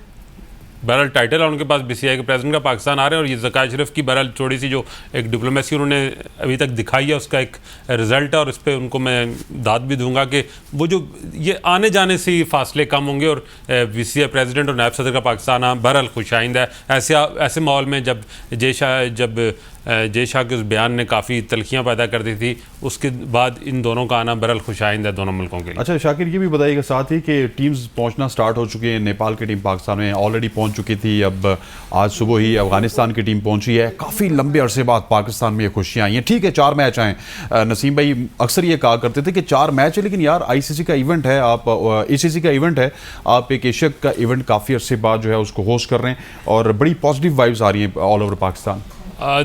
बहरहाल टाइटल है उनके पास BCCI के प्रेसिडेंट का, पाकिस्तान आ रहे हैं, और ये ज़कात शरीफ की बहरहाल थोड़ी सी जो एक डिप्लोमेसी उन्होंने अभी तक दिखाई है उसका एक रिज़ल्ट है, और इस पर उनको मैं दाद भी दूंगा कि वो जो ये आने जाने से ही फासले कम होंगे, और BCCI प्रेसिडेंट और नायब सदर का पाकिस्तान आना बहरहाल खुशाइंद है। ऐसे माहौल में जब जय शाह के उस बयान ने काफ़ी तलखियाँ पैदा कर दी थी, उसके बाद इन दोनों का आना बहरहाल खुशाइंद है दोनों मुल्कों के लिए। अच्छा शाकिर, ये भी बताइएगा साथ ही कि टीम्स पहुंचना स्टार्ट हो चुकी हैं। नेपाल की टीम पाकिस्तान में ऑलरेडी पहुंच चुकी थी, अब आज सुबह ही अफगानिस्तान की टीम पहुंची है। काफ़ी लंबे अरसे बाद पाकिस्तान में ये खुशियाँ आई हैं। ठीक है 4 मैच आए, नसीम भाई अक्सर ये कहा करते थे कि 4 मैच है, लेकिन यार ICC का इवेंट है, आप ACC का इवेंट है, आप एक एशिया का इवेंट काफ़ी अरसे बाद जो है उसको होस्ट कर रहे हैं, और बड़ी पॉजिटिव वाइब्स आ रही हैं ऑल ओवर पाकिस्तान।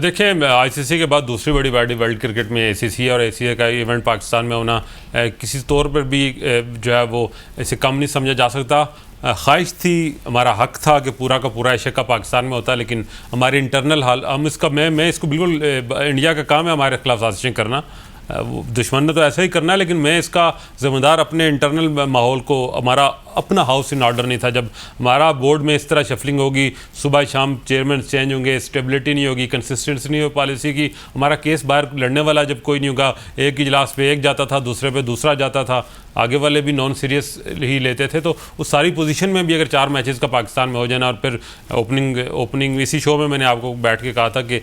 देखें, ICC के बाद दूसरी बड़ी पार्टी वर्ल्ड क्रिकेट में ACC और ACA का इवेंट पाकिस्तान में होना किसी तौर पर भी जो है वो इसे कम नहीं समझा जा सकता। ख्वाहिश थी, हमारा हक था कि पूरा का पूरा एशिया का पाकिस्तान में होता, लेकिन हमारी इंटरनल हाल हम इसका मैं इसको बिल्कुल इंडिया का काम है हमारे खिलाफ साजिशें करना, दुश्मन ने तो ऐसा ही करना है, लेकिन मैं इसका ज़िम्मेदार अपने इंटरनल माहौल को, हमारा अपना हाउस इन ऑर्डर नहीं था। जब हमारा बोर्ड में इस तरह शफलिंग होगी, सुबह शाम चेयरमैन चेंज होंगे, स्टेबिलिटी नहीं होगी, कंसिस्टेंसी नहीं हो पॉलिसी की, हमारा केस बाहर लड़ने वाला जब कोई नहीं होगा, एक इजलास पे एक जाता था, दूसरे पे दूसरा जाता था, आगे वाले भी नॉन सीरियस ही लेते थे, तो उस सारी पोजीशन में भी अगर 4 मैचेस का पाकिस्तान में हो जाना, और फिर ओपनिंग इसी शो में मैंने आपको बैठ के कहा था कि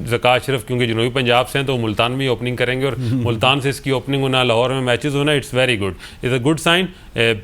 ज़कात शरीफ क्योंकि जनूबी पंजाब से हैं तो मुल्तान में ओपनिंग करेंगे, और मुल्तान से इसकी ओपनिंग होना, लाहौर में मैचेस होना, it's very good, it's a good sign.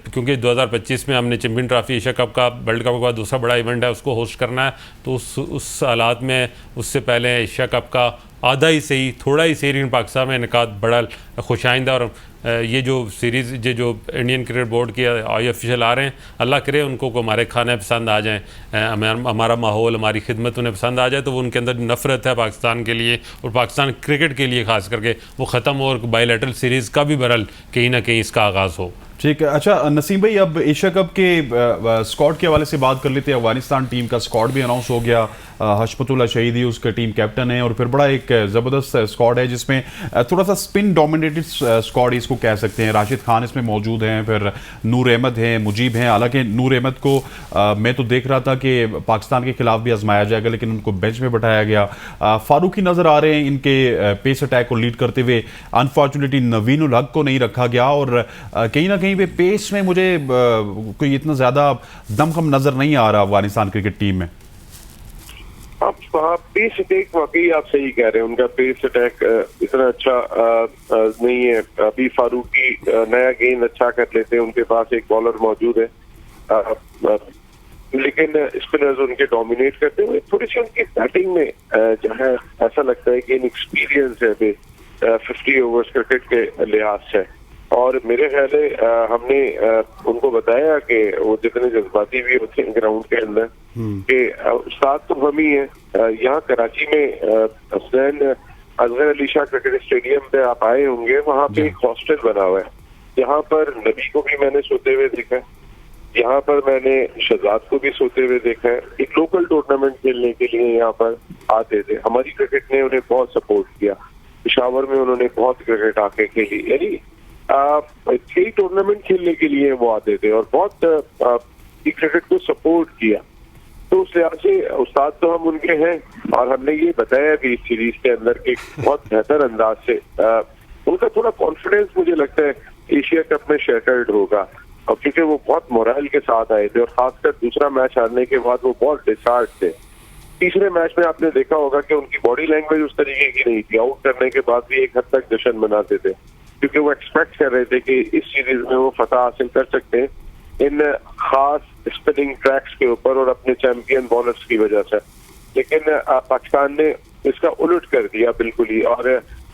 क्योंकि 2025 में हमने चैंपियन ट्रॉफी, एशिया कप का, वर्ल्ड कप के बाद दूसरा बड़ा इवेंट है, उसको होस्ट करना है, तो उस हालात में उससे पहले एशिया कप का आधा ही सही, थोड़ा ही सही, लेकिन पाकिस्तान में इनकाद बड़ा खुशाइंदा। और ये जो सीरीज़ जो इंडियन क्रिकेट बोर्ड के ऑफिशियल आ रहे हैं, अल्लाह करे उनको को हमारे खाने पसंद आ जाएँ, हमारा माहौल, हमारी खिदमत उन्हें पसंद आ जाए, तो वो उनके अंदर नफ़रत है पाकिस्तान के लिए और पाकिस्तान क्रिकेट के लिए ख़ास करके, वो ख़त्म हो और बायलैटरल सीरीज़ का भी बहरहाल कहीं ना कहीं इसका आगाज़ हो। ठीक है। अच्छा नसीम भाई, अब एशिया कप के स्क्वाड के हवाले से बात कर लेते हैं। अफगानिस्तान टीम का स्क्वाड भी अनाउंस हो गया, हशमतुल्लाह शहीदी उसका टीम कैप्टन है, और फिर बड़ा एक ज़बरदस्त स्क्वाड है जिसमें थोड़ा सा स्पिन डोमिनेटेड स्क्वाड इसको कह सकते हैं। राशिद खान इसमें मौजूद हैं, फिर नूर अहमद हैं, मुजीब हैं। हालांकि नूर अहमद को मैं तो देख रहा था कि पाकिस्तान के खिलाफ भी आजमाया जाएगा, लेकिन उनको बेंच में बैठाया गया। फारूकी नज़र आ रहे हैं इनके पेस अटैक को लीड करते हुए। अनफॉर्चुनेटली नवीन उल हक को नहीं रखा गया, और कहीं ना कहीं वे पेस में मुझे कोई इतना ज़्यादा दमखम नज़र नहीं आ रहा अफगानिस्तान क्रिकेट टीम में। आप पेस अटैक वाकई आप सही कह रहे हैं, उनका पेस अटैक इतना अच्छा नहीं है। अभी फारूकी नया गेंद अच्छा कर लेते हैं, उनके पास एक बॉलर मौजूद है, लेकिन स्पिनर्स उनके डोमिनेट करते हुए थोड़ी सी उनकी बैटिंग में जो है ऐसा लगता है कि इनएक्सपीरियंस है 50 ओवर्स क्रिकेट के लिहाज से। और मेरे ख्याल है हमने उनको बताया कि वो जितने जज्बाती भी होते हैं ग्राउंड के अंदर कि उस्ताद तो हम ही हैं। यहाँ कराची में हसनैन असगर अली शाह क्रिकेट स्टेडियम पे आप आए होंगे, वहाँ पे एक हॉस्टल बना हुआ है। यहाँ पर नबी को भी मैंने सोते हुए देखा है, यहाँ पर मैंने शहजाद को भी सोते हुए देखा है। एक लोकल टूर्नामेंट खेलने के लिए यहाँ पर आते थे, हमारी क्रिकेट ने उन्हें बहुत सपोर्ट किया। पेशावर में उन्होंने बहुत क्रिकेट आके खेली, यानी कई टूर्नामेंट खेलने के लिए वो आते थे और बहुत क्रिकेट को सपोर्ट किया। तो उस लिहाज से उस्ताद तो हम उनके हैं, और हमने ये बताया भी इस सीरीज के अंदर कि बहुत बेहतर अंदाज से उनका थोड़ा कॉन्फिडेंस मुझे लगता है एशिया कप में शेटर्ड होगा, और क्योंकि वो बहुत मोरल के साथ आए थे, और खासकर दूसरा मैच हारने के बाद वो बहुत डिसहार्ट थे। तीसरे मैच में आपने देखा होगा कि उनकी बॉडी लैंग्वेज उस तरीके की नहीं थी, आउट करने के बाद भी एक हद तक जश्न मनाते थे, क्योंकि वो एक्सपेक्ट कर रहे थे कि इस सीरीज में वो फतह हासिल कर सकते हैं इन खास स्पिनिंग ट्रैक्स के ऊपर और अपने चैंपियन बॉलर्स की वजह से। लेकिन पाकिस्तान ने इसका उलट कर दिया बिल्कुल ही, और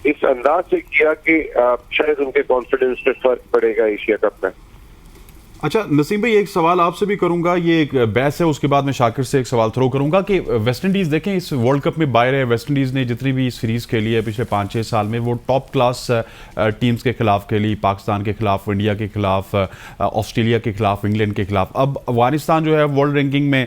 इस अंदाज से किया कि शायद उनके कॉन्फिडेंस पे फर्क पड़ेगा एशिया कप में। अच्छा नसीम भाई, एक सवाल आपसे भी करूंगा, ये एक बहस है, उसके बाद मैं शाकिर से एक सवाल थ्रो करूंगा कि वेस्ट इंडीज़ देखें इस वर्ल्ड कप में बाहर है, वेस्ट इंडीज़ ने जितनी भी सीरीज़ खेली है पिछले 5-6 साल में वो टॉप क्लास टीम्स के खिलाफ खेली, पाकिस्तान के खिलाफ, इंडिया के खिलाफ, ऑस्ट्रेलिया के खिलाफ, इंग्लैंड के खिलाफ। अब अफगानिस्तान जो है वर्ल्ड रैंकिंग में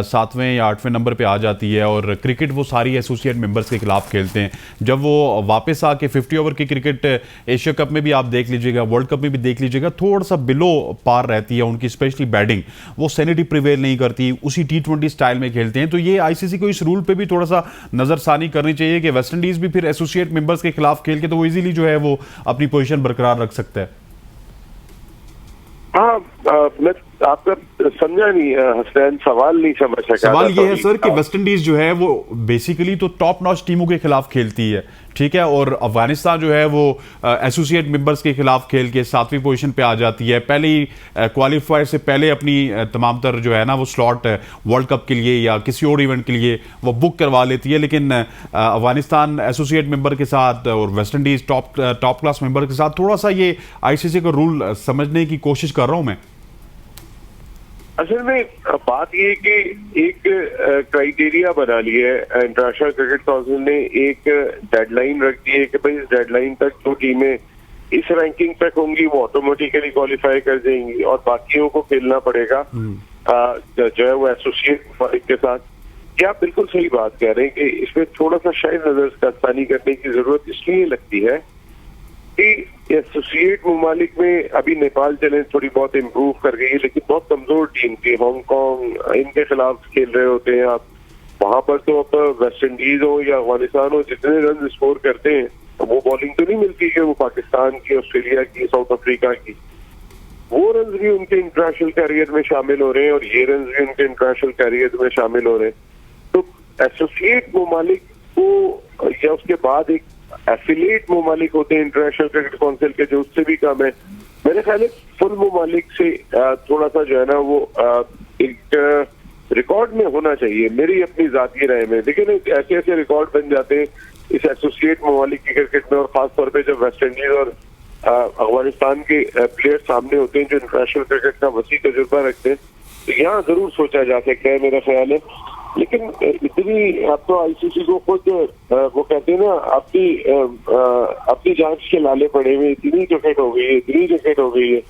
7वें या 8वें नंबर पर आ जाती है, और क्रिकेट वो सारी एसोसिएट मेंबर्स के खिलाफ खेलते हैं। जब वो वापस आके 50 ओवर की क्रिकेट एशिया कप में भी आप देख लीजिएगा, वर्ल्ड कप में भी देख लीजिएगा, थोड़ा सा बिलो पार रहती है उनकी, स्पेशली बैटिंग वो सैनिटी प्रिवेल नहीं करती, उसी T20 स्टाइल में खेलते हैं। तो ये आईसीसी को इस रूल पे भी थोड़ा सा नजरसानी करनी चाहिए कि वेस्ट इंडीज भी फिर एसोसिएट मेंबर्स के खिलाफ खेल के तो वो इजीली जो है वो अपनी पोजीशन बरकरार रख सकता है। हाँ, मैं आपका समझा नहीं हसनैन, सवाल नहीं समझ सका। सवाल ये है सर कि वेस्ट इंडीज जो है वो बेसिकली तो टॉप नॉच टीमों के खिलाफ खेलती है, ठीक है, और अफगानिस्तान जो है वो एसोसिएट मेंबर्स के खिलाफ खेल के 7वीं पोजीशन पे आ जाती है। पहले ही क्वालिफायर से पहले अपनी तमाम तर जो है ना वो स्लॉट वर्ल्ड कप के लिए या किसी और इवेंट के लिए वो बुक करवा लेती है। लेकिन अफगानिस्तान एसोसिएट मेंबर के साथ और West Indies top class member के साथ थोड़ा सा ये आईसीसी का रूल समझने की कोशिश कर रहा हूं मैं। असल में बात ये कि एक क्राइटेरिया बना लिया है इंटरनेशनल क्रिकेट काउंसिल ने, एक डेडलाइन रख दी है कि भाई इस डेडलाइन तक जो टीमें इस रैंकिंग तक होंगी वो ऑटोमेटिकली क्वालिफाई कर जाएंगी, और बाकियों को खेलना पड़ेगा जो है वो एसोसिएट के साथ। क्या आप बिल्कुल सही बात कह रहे हैं कि इसमें थोड़ा सा शायद नजरसानी करने की जरूरत इसलिए लगती है कि एसोसिएट ममालिक में अभी नेपाल चैलेंज थोड़ी बहुत इम्प्रूव कर गई है, लेकिन बहुत कमजोर टीम थी, हांगकांग इनके खिलाफ खेल रहे होते हैं आप, वहां पर तो अब वेस्ट इंडीज हो या अफगानिस्तान हो जितने रन स्कोर करते हैं वो बॉलिंग तो नहीं मिलती है वो पाकिस्तान की, ऑस्ट्रेलिया की, साउथ अफ्रीका की। वो रन भी उनके इंटरनेशनल कैरियर में शामिल हो रहे हैं और ये रन भी उनके इंटरनेशनल कैरियर में शामिल हो रहे हैं। तो एसोसिएट ममालिक को या उसके बाद एक एफिलिएट ममालिक होते हैं इंटरनेशनल क्रिकेट काउंसिल के जो उससे भी कम है, मेरे ख्याल है फुल ममालिक से थोड़ा सा जो है ना वो एक रिकॉर्ड में होना चाहिए, मेरी अपनी जाती राय में। लेकिन ऐसे ऐसे रिकॉर्ड बन जाते हैं इस एसोसिएट ममालिक की क्रिकेट में, और खासतौर पे जब वेस्ट इंडीज और अफगानिस्तान के प्लेयर सामने होते हैं जो इंटरनेशनल क्रिकेट का वसी तजुर्बा रखते हैं, तो यहाँ जरूर सोचा जा सकता है मेरा ख्याल है। लेकिन इतनी आप तो आईसीसी को खुद वो कहते हैं ना अपनी जांच के लाले पड़े हुए, इतनी क्रिकेट हो गई है,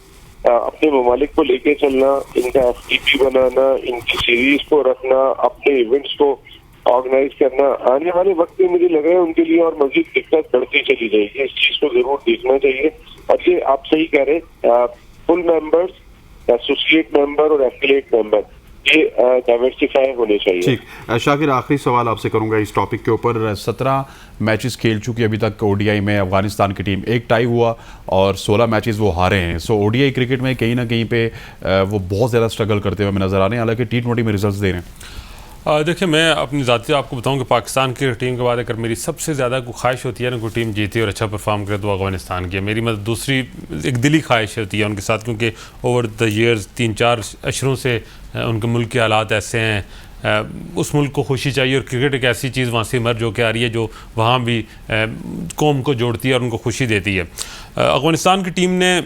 अपने ममालिक को लेके चलना, इनका FTP बनाना, इनकी सीरीज को रखना, अपने इवेंट्स को ऑर्गेनाइज करना, आने वाले वक्त में मुझे लग रहा है उनके लिए और मजीद दिक्कत बढ़ती चली जाएगी। इस चीज को जरूर देखना चाहिए। और ये आप सही कह रहे हैं, फुल मेंबर्स, एसोसिएट मेंबर और एफिलिएट मेंबर ये डाइवर्सिफाई होने चाहिए। ठीक, शाकिर आखिरी सवाल आपसे करूंगा इस टॉपिक के ऊपर। 17 मैचेस खेल चुकी अभी तक ओडीआई में अफगानिस्तान की टीम, एक टाई हुआ और 16 मैचेस वो हारे हैं। सो ओडीआई क्रिकेट में कहीं ना कहीं पे वो बहुत ज़्यादा स्ट्रगल करते हुए हमें नजर आ रहे हैं, हालांकि T20 में रिजल्ट्स दे रहे हैं। देखिए, मैं अपनी ज़ाती आपको बताऊं कि पाकिस्तान की टीम के बाद अगर मेरी सबसे ज़्यादा कोई ख्वाहिश होती है ना कोई टीम जीती और अच्छा परफॉर्म करे तो अफगानिस्तान की है। मेरी मतलब दूसरी एक दिली ख्वाहिश होती है उनके साथ, क्योंकि ओवर द ईयर्स 3-4 अशरों से उनके मुल्क के हालात ऐसे हैं, उस मुल्क को खुशी चाहिए, और क्रिकेट एक ऐसी चीज़ वहाँ से इमर्ज होकर आ रही है जो वहाँ भी कौम को जोड़ती है और उनको खुशी देती है। अफगानिस्तान की टीम ने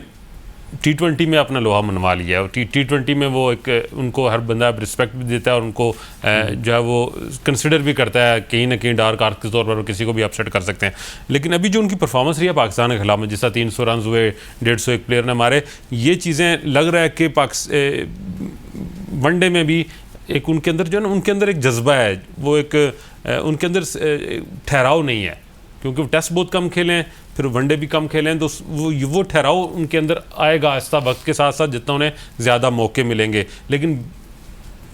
T20 में अपना लोहा मनवा लिया है, और T20 में वो एक उनको हर बंदा रिस्पेक्ट भी देता है और उनको जो है वो कंसिडर भी करता है, कहीं ना कहीं डार्क आर्ट के तौर पर किसी को भी अपसेट कर सकते हैं। लेकिन अभी जो उनकी परफॉर्मेंस रही है पाकिस्तान के खिलाफ में, जिस तरह 300 रन हुए, 150 एक प्लेयर ने मारे, ये चीज़ें लग रहा है कि वनडे में भी एक उनके अंदर जो है ना उनके अंदर एक जज्बा है, वो एक उनके अंदर ठहराव नहीं है, क्योंकि वो टेस्ट बहुत कम खेले हैं, फिर वनडे भी कम खेले हैं, तो वो ठहराव उनके अंदर आएगा आहिस्ता वक्त के साथ साथ जितना उन्हें ज़्यादा मौके मिलेंगे। लेकिन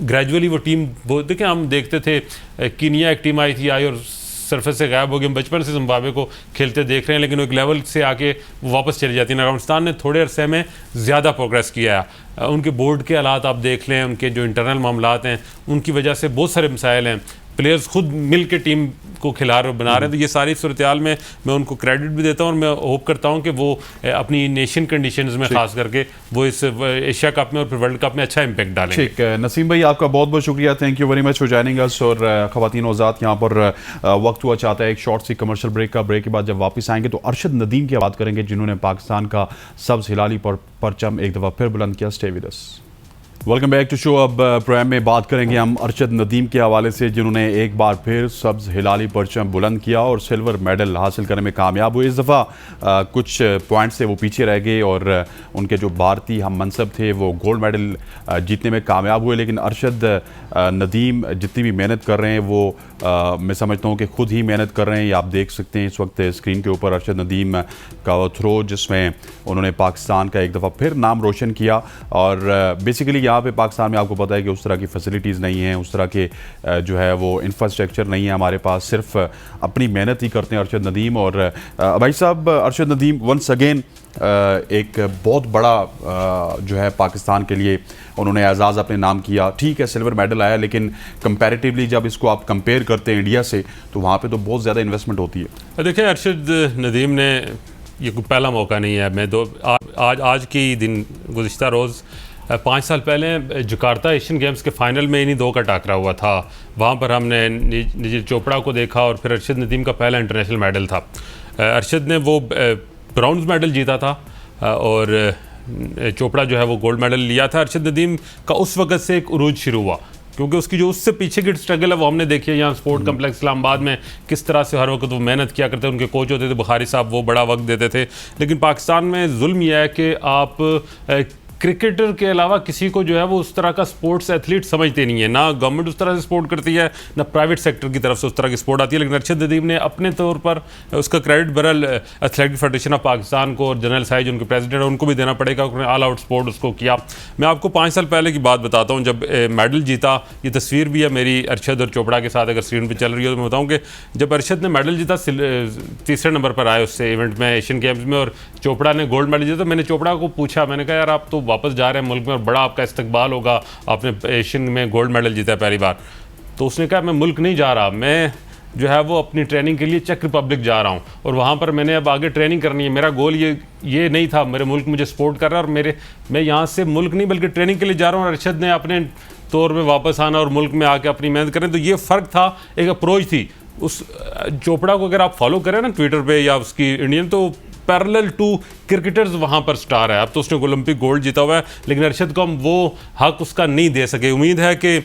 ग्रेजुअली वो टीम, वो देखें हम देखते थे कीनिया एक टीम आई और सरफेस से गायब हो गई। हम बचपन से जिम्बाब्वे को खेलते देख रहे हैं, लेकिन वो एक लेवल से आके वो वापस चली जाती है। अफगानिस्तान ने थोड़े अरसे में ज़्यादा प्रोग्रेस किया है। उनके बोर्ड के हालात आप देख लें, उनके जो इंटरनल मामलात हैं उनकी वजह से बहुत सारे मसाइल हैं। प्लेयर्स खुद मिल के टीम को खिला रहे बना रहे हैं। तो ये सारी सूरत में मैं उनको क्रेडिट भी देता हूँ और मैं होप करता हूँ कि वो अपनी नेशन कंडीशंस में खास करके वो इस एशिया कप में और फिर वर्ल्ड कप में अच्छा इम्पैक्ट डालेंगे। ठीक है नसीम भाई, आपका बहुत बहुत शुक्रिया, thank you very much for joining us. और ख़वातीन औज़ात यहाँ पर वक्त हुआ चाहता है एक शॉर्ट सी कमर्शियल ब्रेक का। ब्रेक के बाद जब वापस आएंगे तो अरशद नदीम की बात करेंगे, जिन्होंने पाकिस्तान का सब्ज़ हिलाली पर परचम एक दफ़ा फिर बुलंद किया। Stay with us. Welcome back to show. अब प्रोग्राम में बात करेंगे हम अरशद नदीम के हवाले से, जिन्होंने एक बार फिर सब्ज़ हिलाली परचम बुलंद किया और सिल्वर मेडल हासिल करने में कामयाब हुए। इस दफ़ा कुछ पॉइंट से वो पीछे रह गए और उनके जो भारतीय हम मनसब थे वो गोल्ड मेडल जीतने में कामयाब हुए। लेकिन अरशद नदीम जितनी भी मेहनत कर रहे हैं वो मैं समझता हूँ कि खुद ही मेहनत कर रहे हैं। ये आप देख सकते हैं इस वक्त स्क्रीन के ऊपर अरशद नदीम का वो थ्रो, जिसमें उन्होंने पाकिस्तान का एक दफ़ा फिर नाम रोशन किया। और बेसिकली यहाँ पे पाकिस्तान में आपको पता है कि उस तरह की फैसिलिटीज़ नहीं हैं, उस तरह के जो है वो इंफ्रास्ट्रक्चर नहीं है हमारे पास, सिर्फ अपनी मेहनत ही करते हैं अरशद नदीम। और भाई साहब, अरशद नदीम वंस अगेन एक बहुत बड़ा जो है पाकिस्तान के लिए उन्होंने एजाज़ अपने नाम किया। ठीक है सिल्वर मेडल आया, लेकिन कंपैरेटिवली जब इसको आप कंपेयर करते हैं इंडिया से तो वहाँ पे तो बहुत ज़्यादा इन्वेस्टमेंट होती है। देखिए अरशद नदीम ने ये कोई पहला मौका नहीं है। मैं आज की दिन गुज़िश्ता रोज़ 5 साल पहले जकार्ता एशियन गेम्स के फाइनल में इन्हीं दो का टाकरा हुआ था। वहाँ पर हमने नीरज चोपड़ा को देखा और फिर अरशद नदीम का पहला इंटरनेशनल मेडल था। अरशद ने वो ब्रॉन्ज मेडल जीता था और चोपड़ा जो है वो गोल्ड मेडल लिया था। अरशद नदीम का उस वक्त से एक उरूज शुरू हुआ, क्योंकि उसकी जो उससे पीछे की स्ट्रगल है वो हमने देखी है यहाँ स्पोर्ट कम्प्लेक्स इस्लामाबाद में, किस तरह से हर वक्त वो मेहनत किया करते। उनके कोच होते थे बुखारी साहब, वो बड़ा वक्त देते थे। लेकिन पाकिस्तान में जुल्म यह है कि आप क्रिकेटर के अलावा किसी को जो है वो उस तरह का स्पोर्ट्स एथलीट समझते नहीं है। ना गवर्नमेंट उस तरह से सपोर्ट करती है, ना प्राइवेट सेक्टर की तरफ से उस तरह की सपोर्ट आती है। लेकिन अरशद नदीम ने अपने तौर पर उसका क्रेडिट बरल एथलेटिक फेडरेशन ऑफ पाकिस्तान को और जनरल साइज उनके प्रेसिडेंट है उनको भी देना पड़ेगा। उन्होंने ऑल आउट सपोर्ट उसको किया। मैं आपको 5 साल पहले की बात बताता हूँ जब मेडल जीता। ये तस्वीर भी है मेरी अरशद और चोपड़ा के साथ, अगर स्क्रीन पर चल रही हो तो मैं बताऊँ कि जब अरशद ने मेडल जीता, तीसरे नंबर पर आए उससे इवेंट में एशियन गेम्स में, और चोपड़ा ने गोल्ड मेडल जीता। तो मैंने चोपड़ा को पूछा, मैंने कहा यार आप तो वापस जा रहे हैं मुल्क में और बड़ा आपका इस्तकबाल होगा, आपने एशियन में गोल्ड मेडल जीता है पहली बार। तो उसने कहा मैं मुल्क नहीं जा रहा, मैं जो है वो अपनी ट्रेनिंग के लिए चेक रिपब्लिक जा रहा हूँ और वहाँ पर मैंने अब आगे ट्रेनिंग करनी है। मेरा गोल ये नहीं था, मेरे मुल्क मुझे सपोर्ट कर रहा है और मैं यहाँ से मुल्क नहीं बल्कि ट्रेनिंग के लिए जा रहा हूँ। और अरशद ने अपने तौर पे वापस आना और मुल्क में आके अपनी मेहनत करें, तो ये फ़र्क था, एक अप्रोच थी। उस चोपड़ा को अगर आप फॉलो करें ना ट्विटर पर या उसकी इंडियन, तो पैरेलल टू क्रिकेटर्स वहाँ पर स्टार है। अब तो उसने ओलंपिक गोल्ड जीता हुआ है, लेकिन अरशद को हम वो हक उसका नहीं दे सके। उम्मीद है कि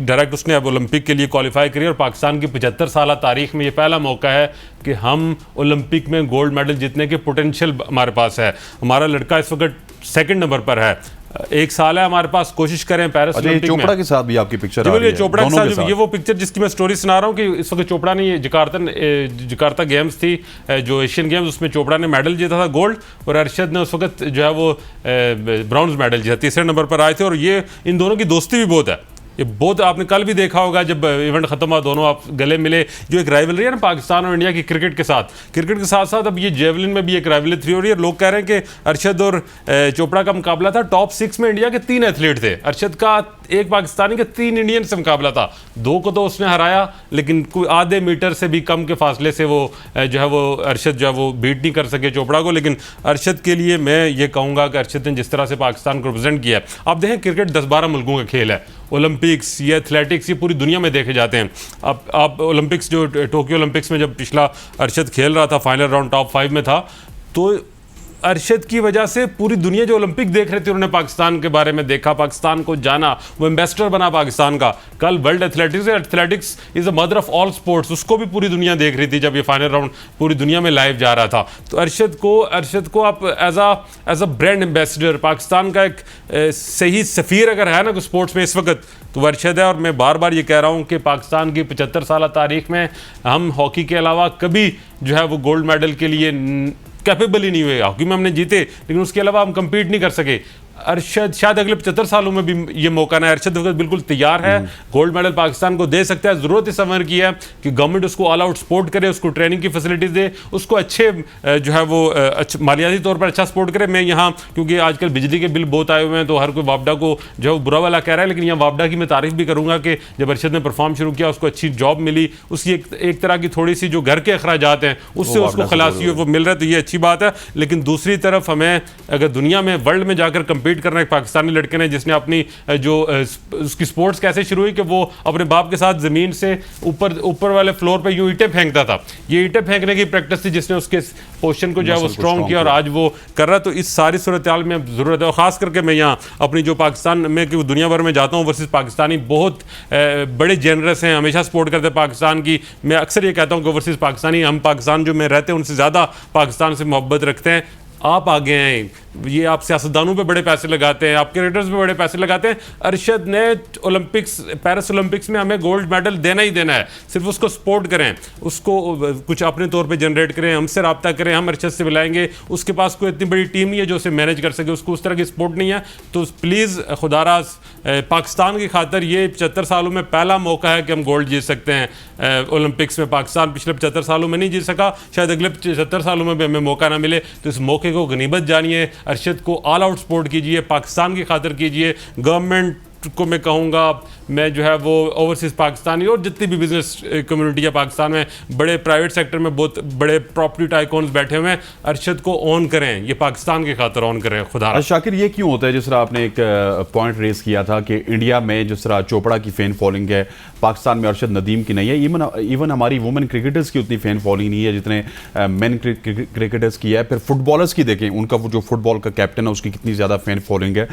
डायरेक्ट उसने अब ओलंपिक के लिए क्वालिफाई करी और पाकिस्तान की 75 साल तारीख में ये पहला मौका है कि हम ओलंपिक में गोल्ड मेडल जीतने के पोटेंशियल हमारे पास है। हमारा लड़का इस वक्त 2nd नंबर पर है। 1 साल है हमारे पास, कोशिश करें पेरिस ओलंपिक में। चोपड़ा के साथ भी आपकी पिक्चर आ रही है, चोपड़ा के साथ ये वो पिक्चर जिसकी मैं स्टोरी सुना रहा हूँ कि इस वक्त चोपड़ा ने ये जकार्ता गेम्स थी जो एशियन गेम्स, उसमें चोपड़ा ने मेडल जीता था गोल्ड और अरशद ने उस वक्त जो है वो ब्रॉन्ज मेडल जीता, 3रे नंबर पर आए थे। और ये इन दोनों की दोस्ती भी बहुत है। ये बहुत आपने कल भी देखा होगा जब इवेंट खत्म हुआ, दोनों आप गले मिले। जो एक राइवलरी है ना पाकिस्तान और इंडिया की क्रिकेट के साथ साथ अब ये जेवलिन में भी एक राइवलरी हो रही है। लोग कह रहे हैं कि अरशद और चोपड़ा का मुकाबला था। टॉप 6 में इंडिया के 3 एथलीट थे, अरशद का 1 पाकिस्तानी का 3 इंडियन से मुकाबला था। 2 को तो उसने हराया, लेकिन कोई आधे मीटर से भी कम के फासले से वो जो है वो अरशद जो है वो बीट नहीं कर सके चोपड़ा को। लेकिन अरशद के लिए मैं ये कहूँगा कि अरशद ने जिस तरह से पाकिस्तान को रिप्रेजेंट किया है, आप देखें क्रिकेट 10-12 मुल्कों का खेल है। ओलंपिक्स, ये एथलेटिक्स, ये पूरी दुनिया में देखे जाते हैं। आप ओलंपिक्स जो टोक्यो ओलंपिक्स में जब पिछला अरशद खेल रहा था, फाइनल राउंड टॉप 5 में था, तो अरशद की वजह से पूरी दुनिया जो ओलंपिक देख रहे थे उन्होंने पाकिस्तान के बारे में देखा, पाकिस्तान को जाना, वो एम्बेसडर बना पाकिस्तान का। कल world athletics is the mother of all sports, उसको भी पूरी दुनिया देख रही थी जब ये फाइनल राउंड पूरी दुनिया में लाइव जा रहा था। तो अरशद को आप as a brand ambassador, Pakistan का एक सही सफ़ीर अगर है ना स्पोर्ट्स में इस वक्त, तो अरशद है। और मैं बार बार ये कह रहा हूँ कि पाकिस्तान की 75 साल तारीख में हम हॉकी के अलावा कभी जो है वो गोल्ड मेडल के लिए कैपेबल ही नहीं हुए। हॉकी में हमने जीते, लेकिन उसके अलावा हम कम्पीट नहीं कर सके। अरशद शायद अगले 75 सालों में भी ये मौका ना है। अरशद वक्त बिल्कुल तैयार है, गोल्ड मेडल पाकिस्तान को दे सकता है। ज़रूरत इस समर की है कि गवर्नमेंट उसको ऑल आउट सपोर्ट करे, उसको ट्रेनिंग की फैसिलिटीज़ दे, उसको अच्छे जो है वो मालियाती तौर पर अच्छा सपोर्ट करे। मैं यहाँ क्योंकि आजकल बिजली के बिल बहुत आए हुए हैं तो हर कोई वापडा को जो बुरा वाला कह रहा है, लेकिन यहाँ वापडा की मैं तारीफ भी करूँगा कि जब अरशद ने परफॉर्म शुरू किया उसको अच्छी जॉब मिली, उसकी एक तरह की थोड़ी सी जो घर के अखराजात हैं उससे उसको खलासी वो मिल रहा है, तो ये अच्छी बात है। लेकिन दूसरी तरफ हमें अगर दुनिया में वर्ल्ड में जाकर कम्पीट करना है, पाकिस्तानी लड़के ने जिसने अपनी जो उसकी स्पोर्ट्स कैसे शुरू हुई कि वो अपने बाप के साथ ज़मीन से ऊपर वाले फ्लोर पे यूं ईंटें फेंकता था। ये ईंटें फेंकने की प्रैक्टिस थी जिसने उसके पोजीशन को जो है वो स्ट्रॉन्ग किया और आज वो कर रहा है। तो इस सारी सूरत हाल में ज़रूरत है, और ख़ास करके मैं यहाँ अपनी जो पाकिस्तान में कि दुनिया भर में जाता हूँ वर्सेस पाकिस्तानी बहुत बड़े जेनरस हैं, हमेशा सपोर्ट करते हैं पाकिस्तान की। मैं अक्सर ये कहता हूँ कि वर्सेस पाकिस्तानी हम पाकिस्तान जो में रहते हैं उनसे ज़्यादा पाकिस्तान से मोहब्बत रखते हैं। आप आगे हैं, ये आप सियासतदानों पे बड़े पैसे लगाते हैं, आप क्रिकेटर्स पे बड़े पैसे लगाते हैं। अरशद ने ओलंपिक्स पेरिस ओलंपिक्स में हमें गोल्ड मेडल देना ही देना है, सिर्फ उसको सपोर्ट करें, उसको कुछ अपने तौर पे जनरेट करें, हमसे रब्ता करें, हम अरशद से बुलाएंगे। उसके पास कोई इतनी बड़ी टीम नहीं है जो उसे मैनेज कर सके, उसको उस तरह की सपोर्ट नहीं है। तो प्लीज़ खुदारा पाकिस्तान की खातर ये 75 सालों में पहला मौका है कि हम गोल्ड जीत सकते हैं ओलंपिक्स में। पाकिस्तान पिछले 75 सालों में नहीं जीत सका, शायद अगले 75 सालों में भी हमें मौका ना मिले। तो इस मौके को गनीमत जानिए, अरशद को ऑल आउट सपोर्ट कीजिए, पाकिस्तान की खातिर कीजिए। गवर्नमेंट को मैं कहूँगा, मैं जो है वो ओवरसीज़ पाकिस्तानी और जितनी भी बिजनेस कम्युनिटी है पाकिस्तान में, बड़े प्राइवेट सेक्टर में बहुत बड़े प्रॉपर्टी टाइकॉन्स बैठे हुए हैं, अरशद को ऑन करें, ये पाकिस्तान की खातिर ऑन करें। खुदा शाकिर, ये क्यों होता है? जिस तरह आपने एक पॉइंट रेस किया था कि इंडिया में जिस तरह चोपड़ा की फैन फॉलोइंग है, पाकिस्तान में अरशद नदीम की नहीं है। इवन हमारी वुमेन क्रिकेटर्स की उतनी फैन फॉलोइंग नहीं है जितने मेन क्रिकेटर्स की है। फिर फुटबॉलर्स की देखें, उनका वो जो फुटबॉल का कैप्टन है उसकी कितनी ज़्यादा फैन फॉलोइंग है।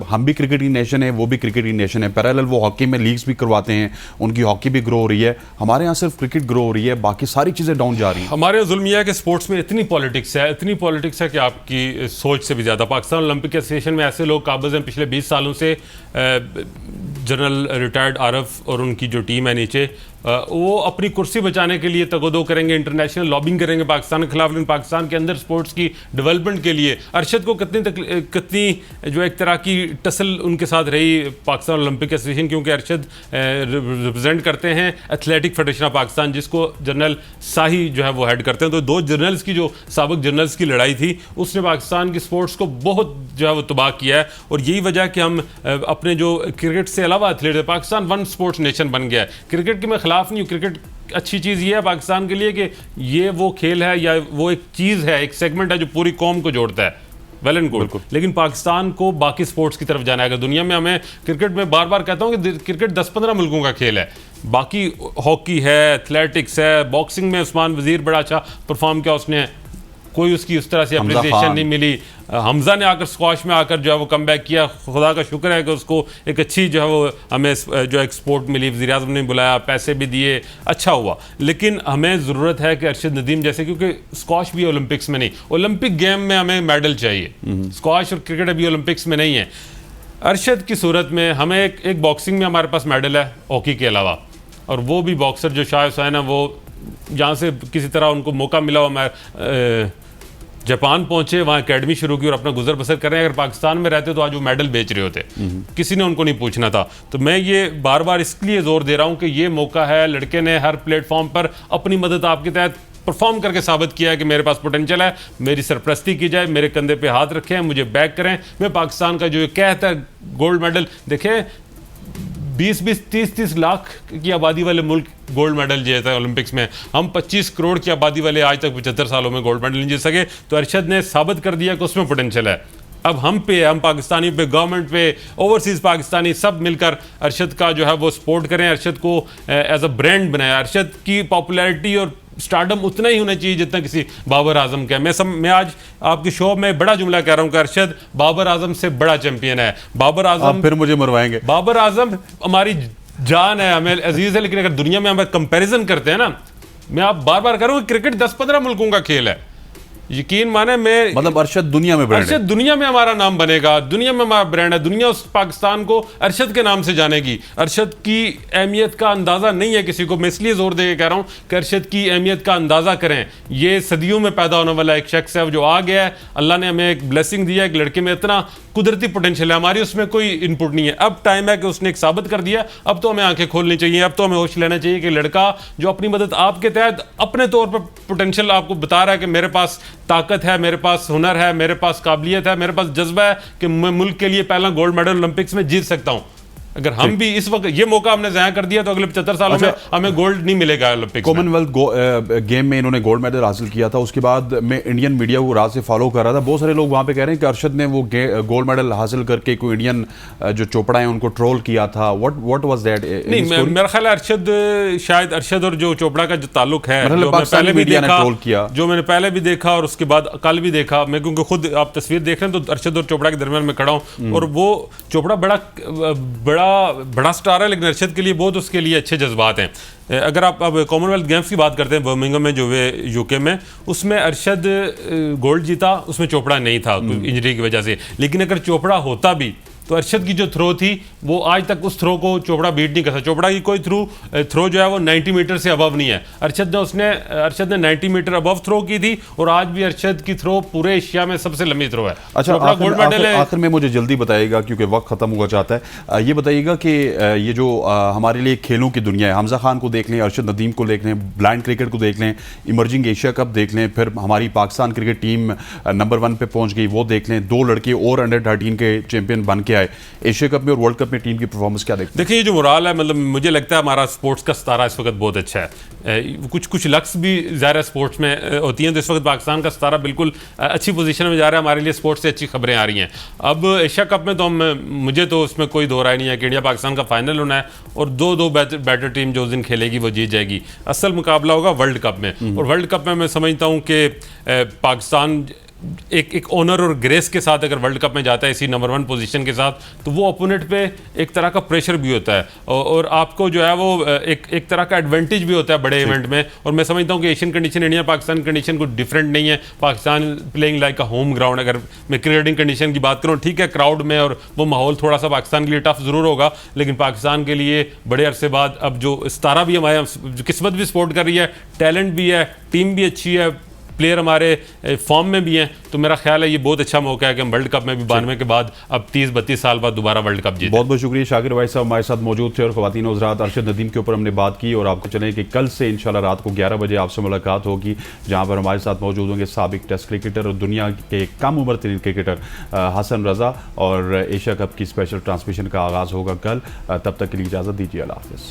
हम भी क्रिकेट की नेशन है, वो भी क्रिकेट की नेशन है। पैरेलल वो हॉकी में लीग्स भी करवाते हैं, उनकी हॉकी भी ग्रो हो रही है। हमारे यहाँ सिर्फ क्रिकेट ग्रो हो रही है, बाकी सारी चीज़ें डाउन जा रही हैं। हमारे जुल्म यह है कि स्पोर्ट्स में इतनी पॉलिटिक्स है कि आपकी सोच से भी ज़्यादा। पाकिस्तान ओलंपिक एसोसिएशन में ऐसे लोग काबिज हैं पिछले 20 सालों से, जनरल रिटायर्ड आरफ और उनकी जो टीम है नीचे, वो अपनी कुर्सी बचाने के लिए तगदो करेंगे, इंटरनेशनल लॉबिंग करेंगे पाकिस्तान के खिलाफ, लेकिन पाकिस्तान के अंदर स्पोर्ट्स की डेवलपमेंट के लिए अरशद को कितनी जो एक तरह की टसल उनके साथ रही पाकिस्तान ओलंपिक एसोसिएशन, क्योंकि अरशद रिप्रेजेंट करते हैं एथलेटिक फेडरेशन ऑफ पाकिस्तान, जिसको जनरल शाही जो है वो हेड करते हैं। तो दो जनरल्स की जो साबिक जनरल्स की लड़ाई थी उसने पाकिस्तान की स्पोर्ट्स को बहुत जो है वो तबाह किया है, और यही वजह कि हम अपने जो क्रिकेट से अलावा athlete, Pakistan one sports nation बन गया है। क्रिकेट की मैं खिलाफ नहीं हूँ, क्रिकेट अच्छी चीज़ ये है पाकिस्तान के लिए कि ये वो खेल है या वो एक चीज़ है, एक सेगमेंट है जो पूरी कौम को जोड़ता है, वेल एंड गुड। लेकिन पाकिस्तान को बाकी स्पोर्ट्स की तरफ जाना है। अगर दुनिया में हमें क्रिकेट में बार बार कहता हूँ कि क्रिकेट 10-15 मुल्कों का खेल है, बाकी हॉकी है, एथलेटिक्स है, बॉक्सिंग में उस्मान वजीर बड़ा अच्छा परफॉर्म किया, उसने कोई उसकी उस तरह से अप्रिसिएशन नहीं मिली। हमजा ने आकर स्क्वाश में आकर जो है वो कम बैक किया, खुदा का शुक्र है कि उसको एक अच्छी जो है वो हमें जो एक्सपोर्ट मिली, वज़ीर आज़म ने बुलाया, पैसे भी दिए, अच्छा हुआ। लेकिन हमें ज़रूरत है कि अरशद नदीम जैसे, क्योंकि स्क्वाश भी ओलंपिक्स में नहीं, ओलंपिक गेम में हमें मेडल चाहिए, स्क्वाश और क्रिकेट अभी ओलंपिक्स में नहीं है। अरशद की सूरत में हमें एक बॉक्सिंग में हमारे पास मेडल है हॉकी के अलावा, और वो भी बॉक्सर जो शाह हुसैन है वो जहाँ से किसी तरह उनको मौका मिला, हमारे जापान पहुंचे, वहाँ एकेडमी शुरू की और अपना गुजर बसर कर रहे हैं। अगर पाकिस्तान में रहते तो आज वो मेडल बेच रहे होते, किसी ने उनको नहीं पूछना था। तो मैं ये बार बार इसलिए जोर दे रहा हूँ कि ये मौका है, लड़के ने हर प्लेटफॉर्म पर अपनी मदद आपके तहत परफॉर्म करके साबित किया है कि मेरे पास पोटेंशियल है, मेरी सरपरस्ती की जाए, मेरे कंधे पे हाथ रखें, मुझे बैक करें। मैं पाकिस्तान का जो कहता है गोल्ड मेडल, देखें 20-20, 30-30 लाख की आबादी वाले मुल्क गोल्ड मेडल जीता है ओलंपिक्स में, हम 25 करोड़ की आबादी वाले आज तक 75 सालों में गोल्ड मेडल नहीं जीत सके। तो अरशद ने साबित कर दिया कि उसमें पोटेंशियल है। अब हम पे, हम पाकिस्तानी पे, गवर्नमेंट पे, ओवरसीज़ पाकिस्तानी सब मिलकर अरशद का जो है वो सपोर्ट करें, अरशद को एज अ ब्रांड बनाएं। अरशद की पॉपुलैरिटी और स्टारडम उतना ही होना चाहिए जितना किसी बाबर आजम का है। मैं आज आपके शो में बड़ा जुमला कह रहा हूँ कि अरशद बाबर आजम से बड़ा चैंपियन है। बाबर आजम, फिर मुझे मरवाएंगे। बाबर आजम हमारी जान है, हमें अजीज है, लेकिन अगर दुनिया में हम कंपैरिजन करते हैं ना, मैं आप बार बार कह रहा हूँ क्रिकेट 10-15 मुल्कों का खेल है। यकीन माने मैं मतलब अरशद दुनिया में ब्रांड है। अरशद दुनिया में हमारा नाम बनेगा, दुनिया में हमारा ब्रांड है, दुनिया उस पाकिस्तान को अरशद के नाम से जानेगी। अरशद की अहमियत का अंदाज़ा नहीं है किसी को, मैं इसलिए जोर दे के कह रहा हूँ कि अरशद की अहमियत का अंदाज़ा करें। ये सदियों में पैदा होने वाला एक शख्स है जो आ गया है, अल्लाह ने हमें एक ब्लेसिंग दिया है, एक लड़के में इतना कुदरती पोटेंशियल है, हमारी उसमें कोई इनपुट नहीं है। अब टाइम है कि उसने एक साबित कर दिया, अब तो हमें आंखें खोलनी चाहिए, अब तो हमें होश लेना चाहिए कि लड़का जो अपनी मदद आपके तहत अपने तौर पर पोटेंशियल आपको बता रहा है कि मेरे पास ताकत है, मेरे पास हुनर है, मेरे पास काबिलियत है, मेरे पास जज्बा है कि मैं मुल्क के लिए पहला गोल्ड मेडल ओलंपिक्स में जीत सकता हूं। अगर हम भी इस वक्त ये मौका हमने ज़ाया कर दिया तो अगले 75 सालों में हमें गोल्ड नहीं मिलेगा ओलंपिक्स में। कॉमनवेल्थ गेम में इन्होंने गोल्ड मेडल हासिल किया था, उसके बाद मैं इंडियन मीडिया को रात से फॉलो कर रहा था, बहुत सारे लोग वहां पे कह रहे हैं कि अरशद ने वो गोल्ड मेडल हासिल करके कोई इंडियन जो चोपड़ा है उनको ट्रोल किया था। What was that? नहीं, मेरा ख्याल है शायद अरशद और जो चोपड़ा का जो ताल्लुक है, मतलब जो मैं पहले भी मीडिया ने देखा, ट्रोल किया, जो मैंने पहले भी देखा और उसके बाद कल भी देखा, मैं क्योंकि खुद आप तस्वीर देख रहे हैं तो अरशद और चोपड़ा के दरमियान में खड़ा हूं और वो चोपड़ा बड़ा स्टार है, लेकिन अरशद के लिए बहुत उसके लिए अच्छे जज्बात हैं। अगर आप अब कॉमनवेल्थ गेम्स की बात करते हैं बर्मिंघम में जो वे यूके में, उसमें अरशद गोल्ड जीता, उसमें चोपड़ा नहीं था इंजरी की वजह से। लेकिन अगर चोपड़ा होता भी तो अरशद की जो थ्रो थी वो आज तक उस थ्रो को चोपड़ा बीट नहीं कर सकता। चोपड़ा की कोई थ्रो जो है वो 90 मीटर से अबव नहीं है, अरशद ने 90 मीटर अबव थ्रो की थी और आज भी अरशद की थ्रो पूरे एशिया में सबसे लंबी थ्रो है। अच्छा, गोल्ड मेडल है। आखिर में मुझे जल्दी बताइएगा क्योंकि वक्त खत्म हुआ चाहता है, ये बताइएगा कि ये जो हमारे लिए खेलों की दुनिया है, हमजा खान को देख लें, अरशद नदीम को देख लें, ब्लाइंड क्रिकेट को देख लें, इमर्जिंग एशिया कप देख लें, फिर हमारी पाकिस्तान क्रिकेट टीम नंबर 1 पे पहुंच गई वो देख लें, 2 लड़के और अंडर 13 के चैंपियन बन के आए, एशिया कप में और वर्ल्ड कप में टीम की परफॉर्मेंस क्या देखते हैं? देखिए, ये जो मोराल है, मतलब मुझे लगता है हमारा स्पोर्ट्स का सितारा इस वक्त बहुत अच्छा है। कुछ लक्स भी ज़ाहिर स्पोर्ट्स में होती हैं, तो इस वक्त पाकिस्तान का सितारा बिल्कुल अच्छी पोजीशन में जा रहा है, हमारे लिए स्पोर्ट्स से अच्छी खबरें आ रही हैं। अब एशिया कप में तो मुझे तो उसमें कोई दो राय नहीं है कि इंडिया पाकिस्तान का फाइनल होना है और दो बैटर टीम जो उस दिन खेलेगी वो जीत जाएगी। असल मुकाबला होगा वर्ल्ड कप में, और वर्ल्ड कप में मैं समझता हूँ कि पाकिस्तान एक ऑनर और ग्रेस के साथ अगर वर्ल्ड कप में जाता है इसी नंबर 1 पोजीशन के साथ, तो वो अपोनेंट पे एक तरह का प्रेशर भी होता है और आपको जो है वो एक तरह का एडवांटेज भी होता है बड़े इवेंट में। और मैं समझता हूँ कि Asian condition, India Pakistan condition कुछ डिफरेंट नहीं है। Pakistan playing like a home ground. अगर मैं क्रिकेटिंग कंडीशन की बात करूँ, ठीक है, क्राउड में और वो माहौल थोड़ा सा पाकिस्तान के लिए टफ ज़रूर होगा, लेकिन पाकिस्तान के लिए बड़े अरसे बाद अब जो सितारा भी हमारे किस्मत भी सपोर्ट कर रही है, टैलेंट भी है, टीम भी अच्छी है, प्लेयर हमारे फॉर्म में भी हैं, तो मेरा ख्याल है ये बहुत अच्छा मौका है कि हम वर्ल्ड कप में भी 92 के बाद अब 30-32 साल बाद दोबारा वर्ल्ड कप जीतें। बहुत बहुत शुक्रिया। शाकिर भाई साहब हमारे साथ मौजूद थे और ख़वातीन हज़रात, अरशद नदीम के ऊपर हमने बात की और आपको चलें कि कल से इंशाल्लाह रात को 11 बजे आपसे मुलाकात होगी, जहां पर हमारे साथ मौजूद होंगे साबिक टेस्ट क्रिकेटर और दुनिया के कम उम्र तरीन क्रिकेटर हसन रज़ा, और एशिया कप की स्पेशल ट्रांसमिशन का आगाज़ होगा कल। तब तक के लिए इजाज़त दीजिए, अल्लाह हाफ़िज़।